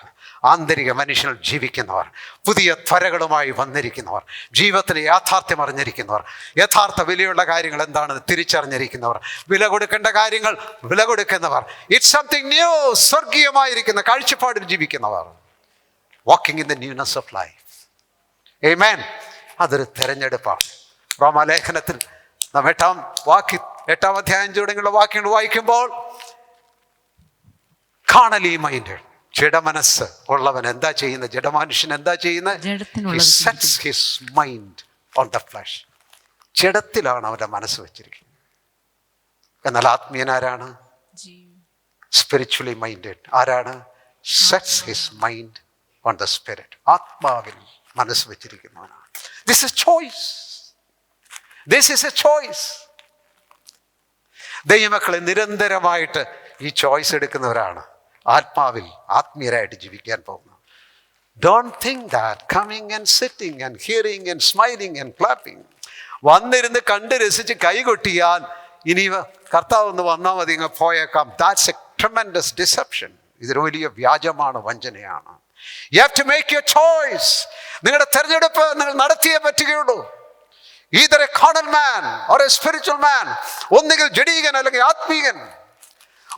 ആന്തരിക മനുഷ്യനിൽ ജീവിക്കുന്നവർ, പുതിയ ത്വരകളുമായി വന്നിരിക്കുന്നവർ, ജീവിതത്തിന് യാഥാർത്ഥ്യം അറിഞ്ഞിരിക്കുന്നവർ, യഥാർത്ഥ വിലയുള്ള കാര്യങ്ങൾ എന്താണെന്ന് തിരിച്ചറിഞ്ഞിരിക്കുന്നവർ, വില കൊടുക്കേണ്ട കാര്യങ്ങൾ വില കൊടുക്കുന്നവർ, ഇറ്റ്സ് സംതിങ് ന്യൂ, സ്വർഗീയമായിരിക്കുന്ന കാഴ്ചപ്പാടിൽ ജീവിക്കുന്നവർ. Walking in the newness of life. ആമേൻ. അതൊരു തെരഞ്ഞെടുപ്പാണ്. റോമാലേഖനത്തിൽ നാം 8-ാം അധ്യായം തുടങ്ങിയുള്ള വാക്യങ്ങൾ വായിക്കുമ്പോൾ കാണലി മൈൻഡ്, ജഡമനസ്സ് ഉള്ളവൻ എന്താ ചെയ്യുന്നത്? ജഡമനുഷ്യൻ എന്താ ചെയ്യുന്നത്? He sets his mind on the flesh. ജഡത്തിലാണ് അവൻ്റെ മനസ്സ് വെച്ചിരിക്കുന്നത്. എന്നാൽ ആത്മീയനാരാണ്? Spiritually minded. ആരാണ്? Sets his mind on the spirit. ആത്മാവിൽ മനസ്സ് വെച്ചിരിക്കുന്നവനാണ്. This is a choice. ദൈവമക്കളെ നിരന്തരമായിട്ട് ഈ ചോയ്സ് എടുക്കുന്നവരാണ് ആത്മാവിൽ ആത്മീയരായിട്ട് ജീവിക്കാൻ പോകുന്നത്. Don't think that coming and sitting and hearing and smiling and clapping, വന്നിരുന്ന് കണ്ട് രസിച്ച് കൈകൊട്ടിയാൽ ഇനി കർത്താവ് ഒന്ന് വന്നാൽ മതി ഇങ്ങ് പോയേക്കാം. That's a tremendous deception. ഇതൊരു വലിയ വ്യാജമാണ്, വഞ്ചനയാണ്. You have to make your choice. നിങ്ങളുടെ തെരഞ്ഞെടുപ്പ് നിങ്ങൾ നടത്തിയേ പറ്റുകയുള്ളൂ. Either a carnal man or a spiritual man. ഒന്നുകിൽ ജഡീകൻ അല്ലെങ്കിൽ ആത്മീകൻ.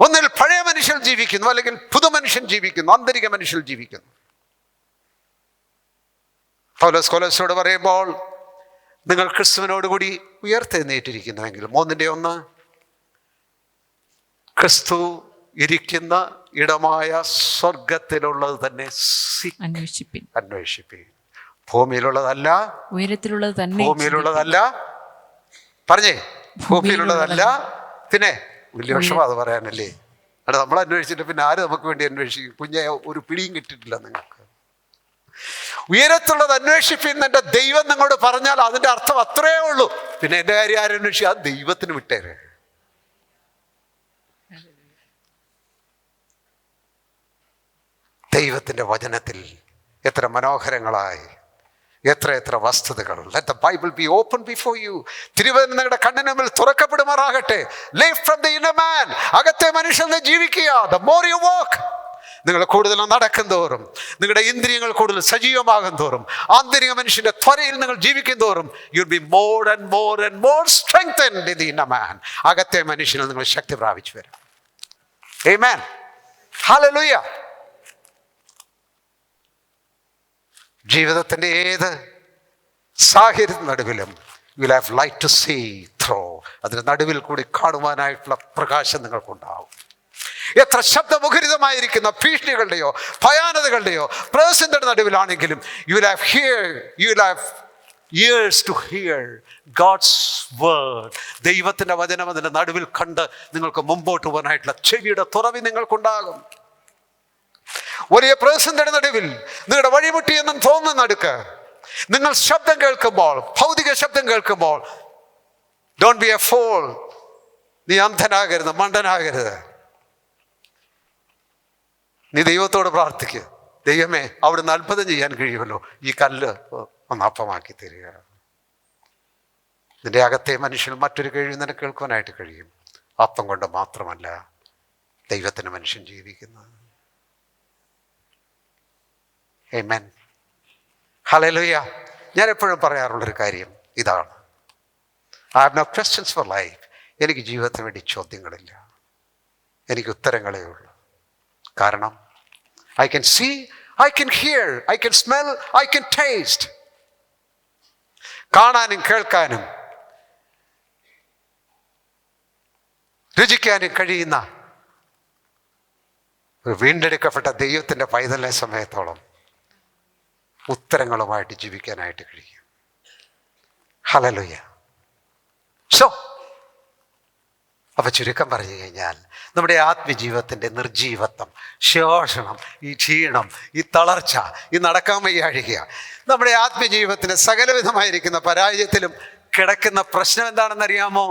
ഒന്നിൽ പഴയ മനുഷ്യൻ ജീവിക്കുന്നു, അല്ലെങ്കിൽ പുതുമനുഷ്യൻ ജീവിക്കുന്നു, ആന്തരിക മനുഷ്യൻ ജീവിക്കുന്നു. പൗലോസ് കൊലോസ്യരോട് പറയുമ്പോൾ നിങ്ങൾ ക്രിസ്തുവിനോടുകൂടി ഉയർത്തെഴുന്നേറ്റിരിക്കുന്നുവെങ്കിൽ 3:1 ക്രിസ്തു ഇരിക്കുന്ന ഇടമായ സ്വർഗത്തിലുള്ളത് തന്നെ അന്വേഷിപ്പിൻ. ഭൂമിയിലുള്ളതല്ല, ഉയരത്തിലുള്ളത് തന്നെ. ഭൂമിയിലുള്ളതല്ല പറഞ്ഞേ, ഭൂമിയിലുള്ളതല്ല. പിന്നെ വലിയ വിഷമം അത് പറയാനല്ലേ. അവിടെ നമ്മൾ അന്വേഷിച്ചിട്ട് പിന്നെ ആര് നമുക്ക് വേണ്ടി അന്വേഷിക്കും? കുഞ്ഞെ ഒരു പിടിയും കിട്ടിയിട്ടില്ല നിങ്ങൾക്ക്. ഉയരത്തുള്ളത് അന്വേഷിപ്പിൻ എൻ്റെ ദൈവം നിങ്ങളോട് പറഞ്ഞാൽ അതിൻ്റെ അർത്ഥം അത്രയേ ഉള്ളൂ. പിന്നെ എൻ്റെ കാര്യം ആരന്വേഷിക്കും? അത് ദൈവത്തിന് വിട്ടേരെ. ദൈവത്തിൻ്റെ വചനത്തിൽ എത്ര മനോഹരങ്ങളായി, എത്ര വസ്തുതകൾ. Let the Bible be open before you. തിരുവചനം നിങ്ങളുടെ കണ്ണിന് മുമ്പിൽ തുറക്കപ്പെടുമാറാകട്ടെ. Live from the inner man. അകത്തെ മനുഷ്യനെ ജീവിക്കുക. The more you walk, നിങ്ങൾ കൂടുതൽ നടക്കും തോറും, നിങ്ങളുടെ ഇന്ദ്രിയങ്ങൾ കൂടുതൽ സജീവമാകും തോറും, ആന്തരിക മനുഷ്യന്റെ ത്വരയിൽ നിങ്ങൾ ജീവിക്കും തോറും, you will be more and more and more strengthened in the inner man. അകത്തെ മനുഷ്യനിൽ നിങ്ങൾ ശക്തി പ്രാപിച്ചു വരും. ആമേൻ. ഹല്ലേലൂയ. ജീവിതത്തിന്റെ ഏത് സാഹചര്യത്തിന് നടുവിലും you will have light to see through. അതിന് നടുവിൽ കൂടി കാണുവാനായിട്ടുള്ള പ്രകാശം നിങ്ങൾക്കുണ്ടാവും. എത്ര ശബ്ദമുഖരിതമായിരിക്കുന്ന ഭീഷണികളുടെയോ ഭയാനതകളുടെയോ പ്രയാസങ്ങളുടെ നടുവിലാണെങ്കിലും you will have ears to hear God's word. ദൈവത്തിൻ്റെ വചനം അതിൻ്റെ നടുവിൽ കണ്ട് നിങ്ങൾക്ക് മുമ്പോട്ട് പോകാനായിട്ടുള്ള ചെവിയുടെ തുറവി നിങ്ങൾക്കുണ്ടാകും. വലിയ പ്രതിസന്ധിയുടെ നടുവിൽ നിങ്ങളുടെ വഴിമുട്ടിയെന്നും തോന്നുന്ന നടുക്ക് നിങ്ങൾ ശബ്ദം കേൾക്കുമ്പോൾ, ഭൗതിക ശബ്ദം കേൾക്കുമ്പോൾ, ഡോണ്ട് ബി എ ഫോൾ. നീ അന്ധനാകരുത്, മണ്ടനാകരുത്. നീ ദൈവത്തോട് പ്രാർത്ഥിക്കുക, ദൈവമേ അവിടുന്ന് അത്ഭുതം ചെയ്യാൻ കഴിയുമല്ലോ, ഈ കല്ല് ഒന്ന് അപ്പമാക്കി തരിക. നിന്റെ അകത്തെ മനുഷ്യൻ മറ്റൊരു കഴിവ് നിനക്ക് കേൾക്കുവാനായിട്ട് കഴിയും. അപ്പം കൊണ്ട് മാത്രമല്ല ദൈവത്തിന് മനുഷ്യൻ ജീവിക്കുന്നത്. ആമേൻ. ഹല്ലേലൂയ. ഞാൻ എപ്പോഴും പറയാറുള്ളൊരു കാര്യം ഇതാണ്, I have no questions for life. എനിക്ക് ജീവിതത്തിന് വേണ്ടി ചോദ്യങ്ങളില്ല, എനിക്ക് ഉത്തരങ്ങളേ ഉള്ളൂ. കാരണം I can see, I can hear, I can smell, I can taste. കാണാനും കേൾക്കാനും രുചിക്കാനും കഴിയുന്ന ഒരു വീണ്ടെടുക്കപ്പെട്ട ദൈവത്തിൻ്റെ പൈതലിനെ സമയത്തോളം ഉത്തരങ്ങളുമായിട്ട് ജീവിക്കാനായിട്ട് കഴിയും. ഹല്ലേലൂയ. സോ അപ്പൊ ചുരുക്കം പറഞ്ഞു കഴിഞ്ഞാൽ നമ്മുടെ ആത്മജീവിതത്തിൻ്റെ നിർജീവത്വം, ശോഷണം, ഈ ക്ഷീണം, ഈ തളർച്ച, ഈ നടക്കാൻ വയ്യാഴിക, നമ്മുടെ ആത്മജീവിതത്തിൻ്റെ സകലവിധമായിരിക്കുന്ന പരാജയത്തിലും കിടക്കുന്ന പ്രശ്നം എന്താണെന്നറിയാമോ?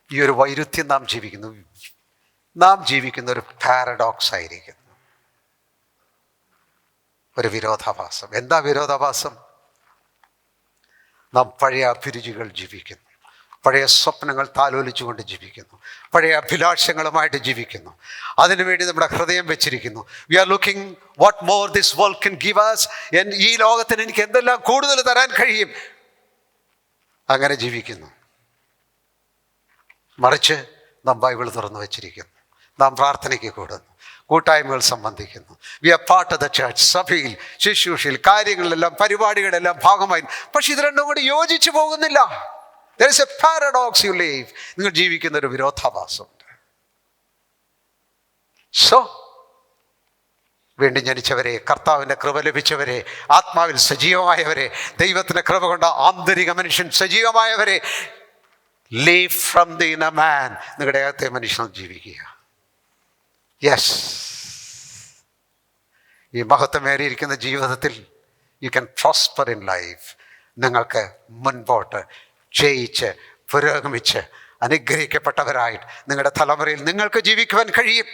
ഈ ഒരു വൈരുദ്ധ്യം നാം ജീവിക്കുന്ന ഒരു പാരഡോക്സ് ആയിരിക്കുന്നു, ഒരു വിരോധാഭാസം. എന്താ വിരോധാഭാസം? നാം പഴയ അഭിരുചികൾ ജീവിക്കുന്നു, പഴയ സ്വപ്നങ്ങൾ താലോലിച്ചുകൊണ്ട് ജീവിക്കുന്നു, പഴയ അഭിലാഷങ്ങളുമായിട്ട് ജീവിക്കുന്നു, അതിനുവേണ്ടി നമ്മുടെ ഹൃദയം വെച്ചിരിക്കുന്നു. We are looking what more this world can give us. ഈ ലോകത്തിന് എനിക്ക് എന്തെല്ലാം കൂടുതൽ തരാൻ കഴിയും, അങ്ങനെ ജീവിക്കുന്നു. മറിച്ച് നാം ബൈബിൾ തുറന്നു വെച്ചിരിക്കുന്നു, നാം പ്രാർത്ഥനയ്ക്ക് കൂടുന്നു, കൂട്ടായ്മകൾ സംബന്ധിക്കുന്നു, we are part of the church. സഭയിൽ, ശുശ്രൂഷയിൽ, കാര്യങ്ങളിലെല്ലാം, പരിപാടികളെല്ലാം ഭാഗമായി. പക്ഷെ ഇത് രണ്ടും കൂടി യോജിച്ചു പോകുന്നില്ല. There is a paradox you live. നിങ്ങൾ ജീവിക്കുന്ന ഒരു വിരോധാഭാസമുണ്ട്. സോ വീണ്ടും ജനിച്ചവരെ, കർത്താവിൻ്റെ കൃപ ലഭിച്ചവരെ, ആത്മാവിൽ സജീവമായവരെ, ദൈവത്തിൻ്റെ കൃപ കൊണ്ട് ആന്തരിക മനുഷ്യൻ സജീവമായവരെ, live from the inner man. നിങ്ങളുടെ അകത്തെ മനുഷ്യൻ ജീവിക്കുക. യെസ്, ഈ മഹത്വമേറിയിരിക്കുന്ന ജീവിതത്തിൽ you can prosper in life. നിങ്ങൾക്ക് മുൻപോട്ട് ജയിച്ച് പുരോഗമിച്ച് അനുഗ്രഹിക്കപ്പെട്ടവരായിട്ട് നിങ്ങളുടെ തലമുറയിൽ നിങ്ങൾക്ക് ജീവിക്കുവാൻ കഴിയും.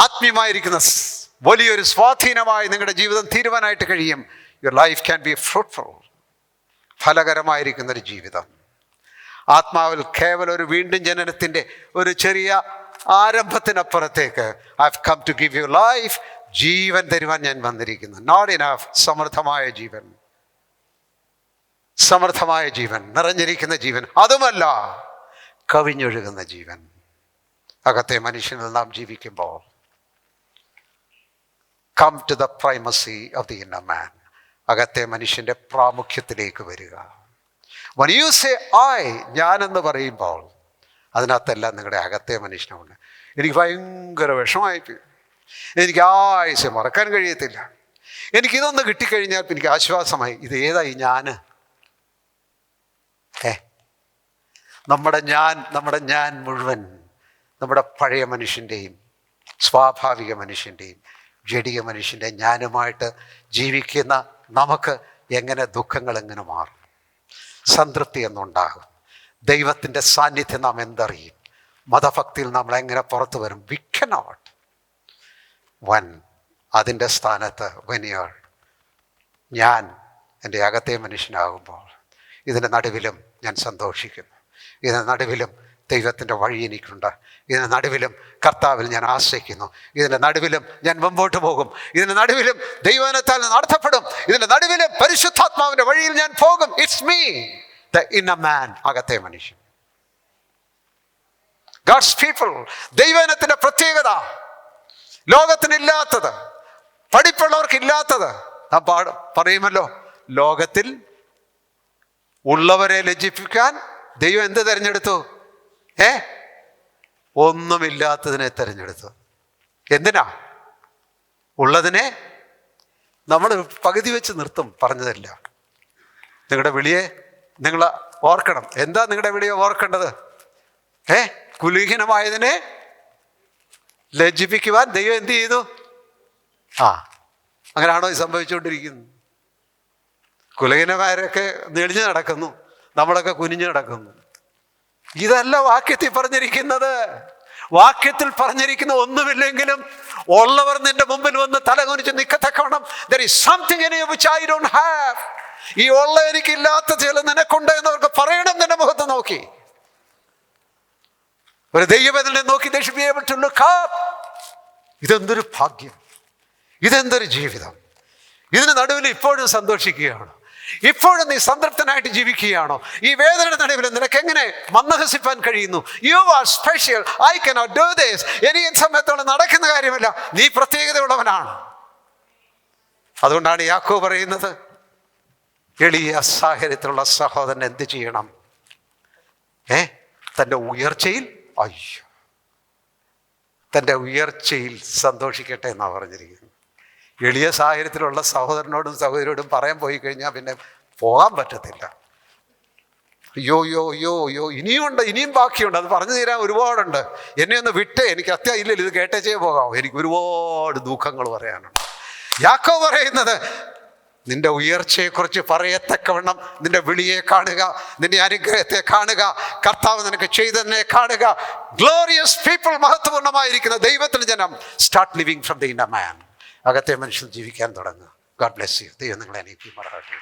ആത്മീയമായിരിക്കുന്ന വലിയൊരു സ്വാധീനമായി നിങ്ങളുടെ ജീവിതം തീരുവാനായിട്ട് കഴിയും. Your life can be fruitful. ഫലകരമായിരിക്കുന്നൊരു ജീവിതം. ആത്മാവിൽ കേവലം ഒരു വീണ്ടും ജനനത്തിൻ്റെ ഒരു ചെറിയ ആരംഭത്തിനപ്പുറത്തേക്ക് I have come to give you life. ജീവൻ തരുവാൻ ഞാൻ വന്നിരിക്കുന്നു. നോട്ട് ഇനഫ്, സമൃദ്ധമായ ജീവൻ, സമൃദ്ധമായ ജീവൻ, നിറഞ്ഞിരിക്കുന്ന ജീവൻ, അതുമല്ല കവിഞ്ഞൊഴുകുന്ന ജീവൻ. അകത്തെ മനുഷ്യനിൽ നാം ജീവിക്കുമ്പോൾ come to the primacy of the inner man. അകത്തെ മനുഷ്യൻ്റെ പ്രാമുഖ്യത്തിലേക്ക് വരിക. when you say I, ഞാനെന്ന് പറയുമ്പോൾ അതിനകത്തെല്ലാം നിങ്ങളുടെ അകത്തെ മനുഷ്യനുണ്ട്. എനിക്ക് ഭയങ്കര വിഷമായിപ്പോയി, എനിക്ക് ആയുസ് മറക്കാൻ കഴിയത്തില്ല, എനിക്കിതൊന്ന് കിട്ടിക്കഴിഞ്ഞാൽ എനിക്ക് ആശ്വാസമായി. ഇത് ഏതായി ഞാൻ? നമ്മുടെ ഞാൻ മുഴുവൻ നമ്മുടെ പഴയ മനുഷ്യൻ്റെയും സ്വാഭാവിക മനുഷ്യൻ്റെയും ജഡിക മനുഷ്യൻ്റെ ഞാനുമായിട്ട് ജീവിക്കുന്ന നമുക്ക് എങ്ങനെ ദുഃഖങ്ങൾ എങ്ങനെ മാറും, സംതൃപ്തി എന്നുണ്ടാകും, ദൈവത്തിൻ്റെ സാന്നിധ്യം നാം എന്തറിയും, മതഭക്തിയിൽ നമ്മൾ എങ്ങനെ പുറത്തു വരും? We cannot. വൻ അതിൻ്റെ സ്ഥാനത്ത് വനിയാൾ ഞാൻ എൻ്റെ അകത്തെ മനുഷ്യനാകുമ്പോൾ ഇതിൻ്റെ നടുവിലും ഞാൻ സന്തോഷിക്കുന്നു, ഇതിൻ്റെ നടുവിലും ദൈവത്തിൻ്റെ വഴി എനിക്കുണ്ട്. ഇതിൻ്റെ നടുവിലും കർത്താവിൽ ഞാൻ ആശ്രയിക്കുന്നു. ഇതിൻ്റെ നടുവിലും ഞാൻ മുമ്പോട്ട് പോകും. ഇതിൻ്റെ നടുവിലും ദൈവവചനത്താൽ നടത്തപ്പെടും. ഇതിൻ്റെ നടുവിലും പരിശുദ്ധാത്മാവിൻ്റെ വഴിയിൽ ഞാൻ പോകും. It's me, the inner man, അകത്തെ മനുഷ്യൻ. ഗോഡ്സ് പീപ്പിൾ, ദൈവവചനത്തിൻ്റെ പ്രത്യേകത, ലോകത്തിനില്ലാത്തത്, പഠിപ്പുള്ളവർക്കില്ലാത്തത്. നാം പറയുമല്ലോ, ലോകത്തിൽ ഉള്ളവരെ ലജ്ജിപ്പിക്കാൻ ദൈവം എന്ത് തിരഞ്ഞെടുത്തു? ഒന്നുമില്ലാത്തതിനെ തിരഞ്ഞെടുത്തു. എന്തിനാ? ഉള്ളതിനെ നമ്മൾ പകുതി വെച്ച് നിർത്തും. പറഞ്ഞതല്ല, നിങ്ങളുടെ വിളിയെ നിങ്ങൾ ഓർക്കണം. എന്താ നിങ്ങളുടെ വിളിയെ ഓർക്കേണ്ടത്? കുലീഹീനമായതിനെ ലജ്ജിപ്പിക്കുവാൻ ദൈവം എന്ത് ചെയ്തു? അങ്ങനെയാണോ ഇത് സംഭവിച്ചുകൊണ്ടിരിക്കുന്നത്? കുലഹീനമാരൊക്കെ നെളിഞ്ഞു നടക്കുന്നു, നമ്മളൊക്കെ കുനിഞ്ഞു നടക്കുന്നു. ഇതല്ല വാക്യത്തിൽ പറഞ്ഞിരിക്കുന്നത്. വാക്യത്തിൽ പറഞ്ഞിരിക്കുന്ന ഒന്നുമില്ലെങ്കിലും ഉള്ളവർ നിന്റെ മുമ്പിൽ വന്ന് തലകുനിച്ച് നിൽക്കത്തക്കവണ്ണം there is something in you which I don't have. ഈ ഉള്ള എനിക്കില്ലാത്ത ചില നിനക്കുണ്ട് എന്നവർക്ക് പറയണം. നിന്റെ മുഖത്ത് നോക്കി, ഒരു ദൈവത്തിനെ നോക്കി they should be able to look up. ഇതെന്തൊരു ഭാഗ്യം, ഇതെന്തൊരു ജീവിതം. ഇതിന് നടുവിൽ ഇപ്പോഴും സന്തോഷിക്കുകയാണ്, ഇപ്പോഴും നീ സംതൃപ്തനായിട്ട് ജീവിക്കുകയാണോ? ഈ വേദനയുടെ നടുവിൽ നിനക്ക് എങ്ങനെ മന്ദഹസിപ്പാൻ കഴിയുന്നു? You are special, I cannot do this. എനിക്ക് സമയത്തോളം നടക്കുന്ന കാര്യമല്ല, നീ പ്രത്യേകതയുള്ളവനാണ്. അതുകൊണ്ടാണ് യാക്കോബ് പറയുന്നത്, എളിയ സാഹചര്യത്തിലുള്ള സഹോദരൻ എന്ത് ചെയ്യണം? തൻ്റെ ഉയർച്ചയിൽ തൻ്റെ ഉയർച്ചയിൽ സന്തോഷിക്കട്ടെ എന്നാണ് പറഞ്ഞിരിക്കുന്നത്. എളിയ സാഹചര്യത്തിലുള്ള സഹോദരനോടും സഹോദരിയോടും പറയാൻ പോയി കഴിഞ്ഞാൽ പിന്നെ പോകാൻ പറ്റത്തില്ല. യോ ഇനിയും ബാക്കിയുണ്ട്, അത് പറഞ്ഞു തീരാൻ ഒരുപാടുണ്ട്. എന്നെ ഒന്ന് വിട്ടേ, എനിക്ക് ഇല്ലല്ലോ, ഇത് കേട്ടേച്ചേ പോകാമോ, എനിക്ക് ഒരുപാട് ദുഃഖങ്ങൾ പറയാനുണ്ട്. യാക്കോബ് പറയുന്നത്, നിന്റെ ഉയർച്ചയെക്കുറിച്ച് പറയത്തക്കവണ്ണം നിന്റെ വിളിയെ കാണുക, നിന്റെ അനുഗ്രഹത്തെ കാണുക, കർത്താവ് നിനക്ക് ചെയ്തതിനെ കാണുക. ഗ്ലോറിയസ് പീപ്പിൾ, മഹത്വപൂർണ്ണമായിരിക്കുന്ന ദൈവത്തിന് ജനം, start living from the inner man. അകത്തെ മനുഷ്യൻ ജീവിക്കാൻ തുടങ്ങുക. God bless you. ദൈവം നിങ്ങളെ അനുഗ്രഹിക്കുമാറാകട്ടെ.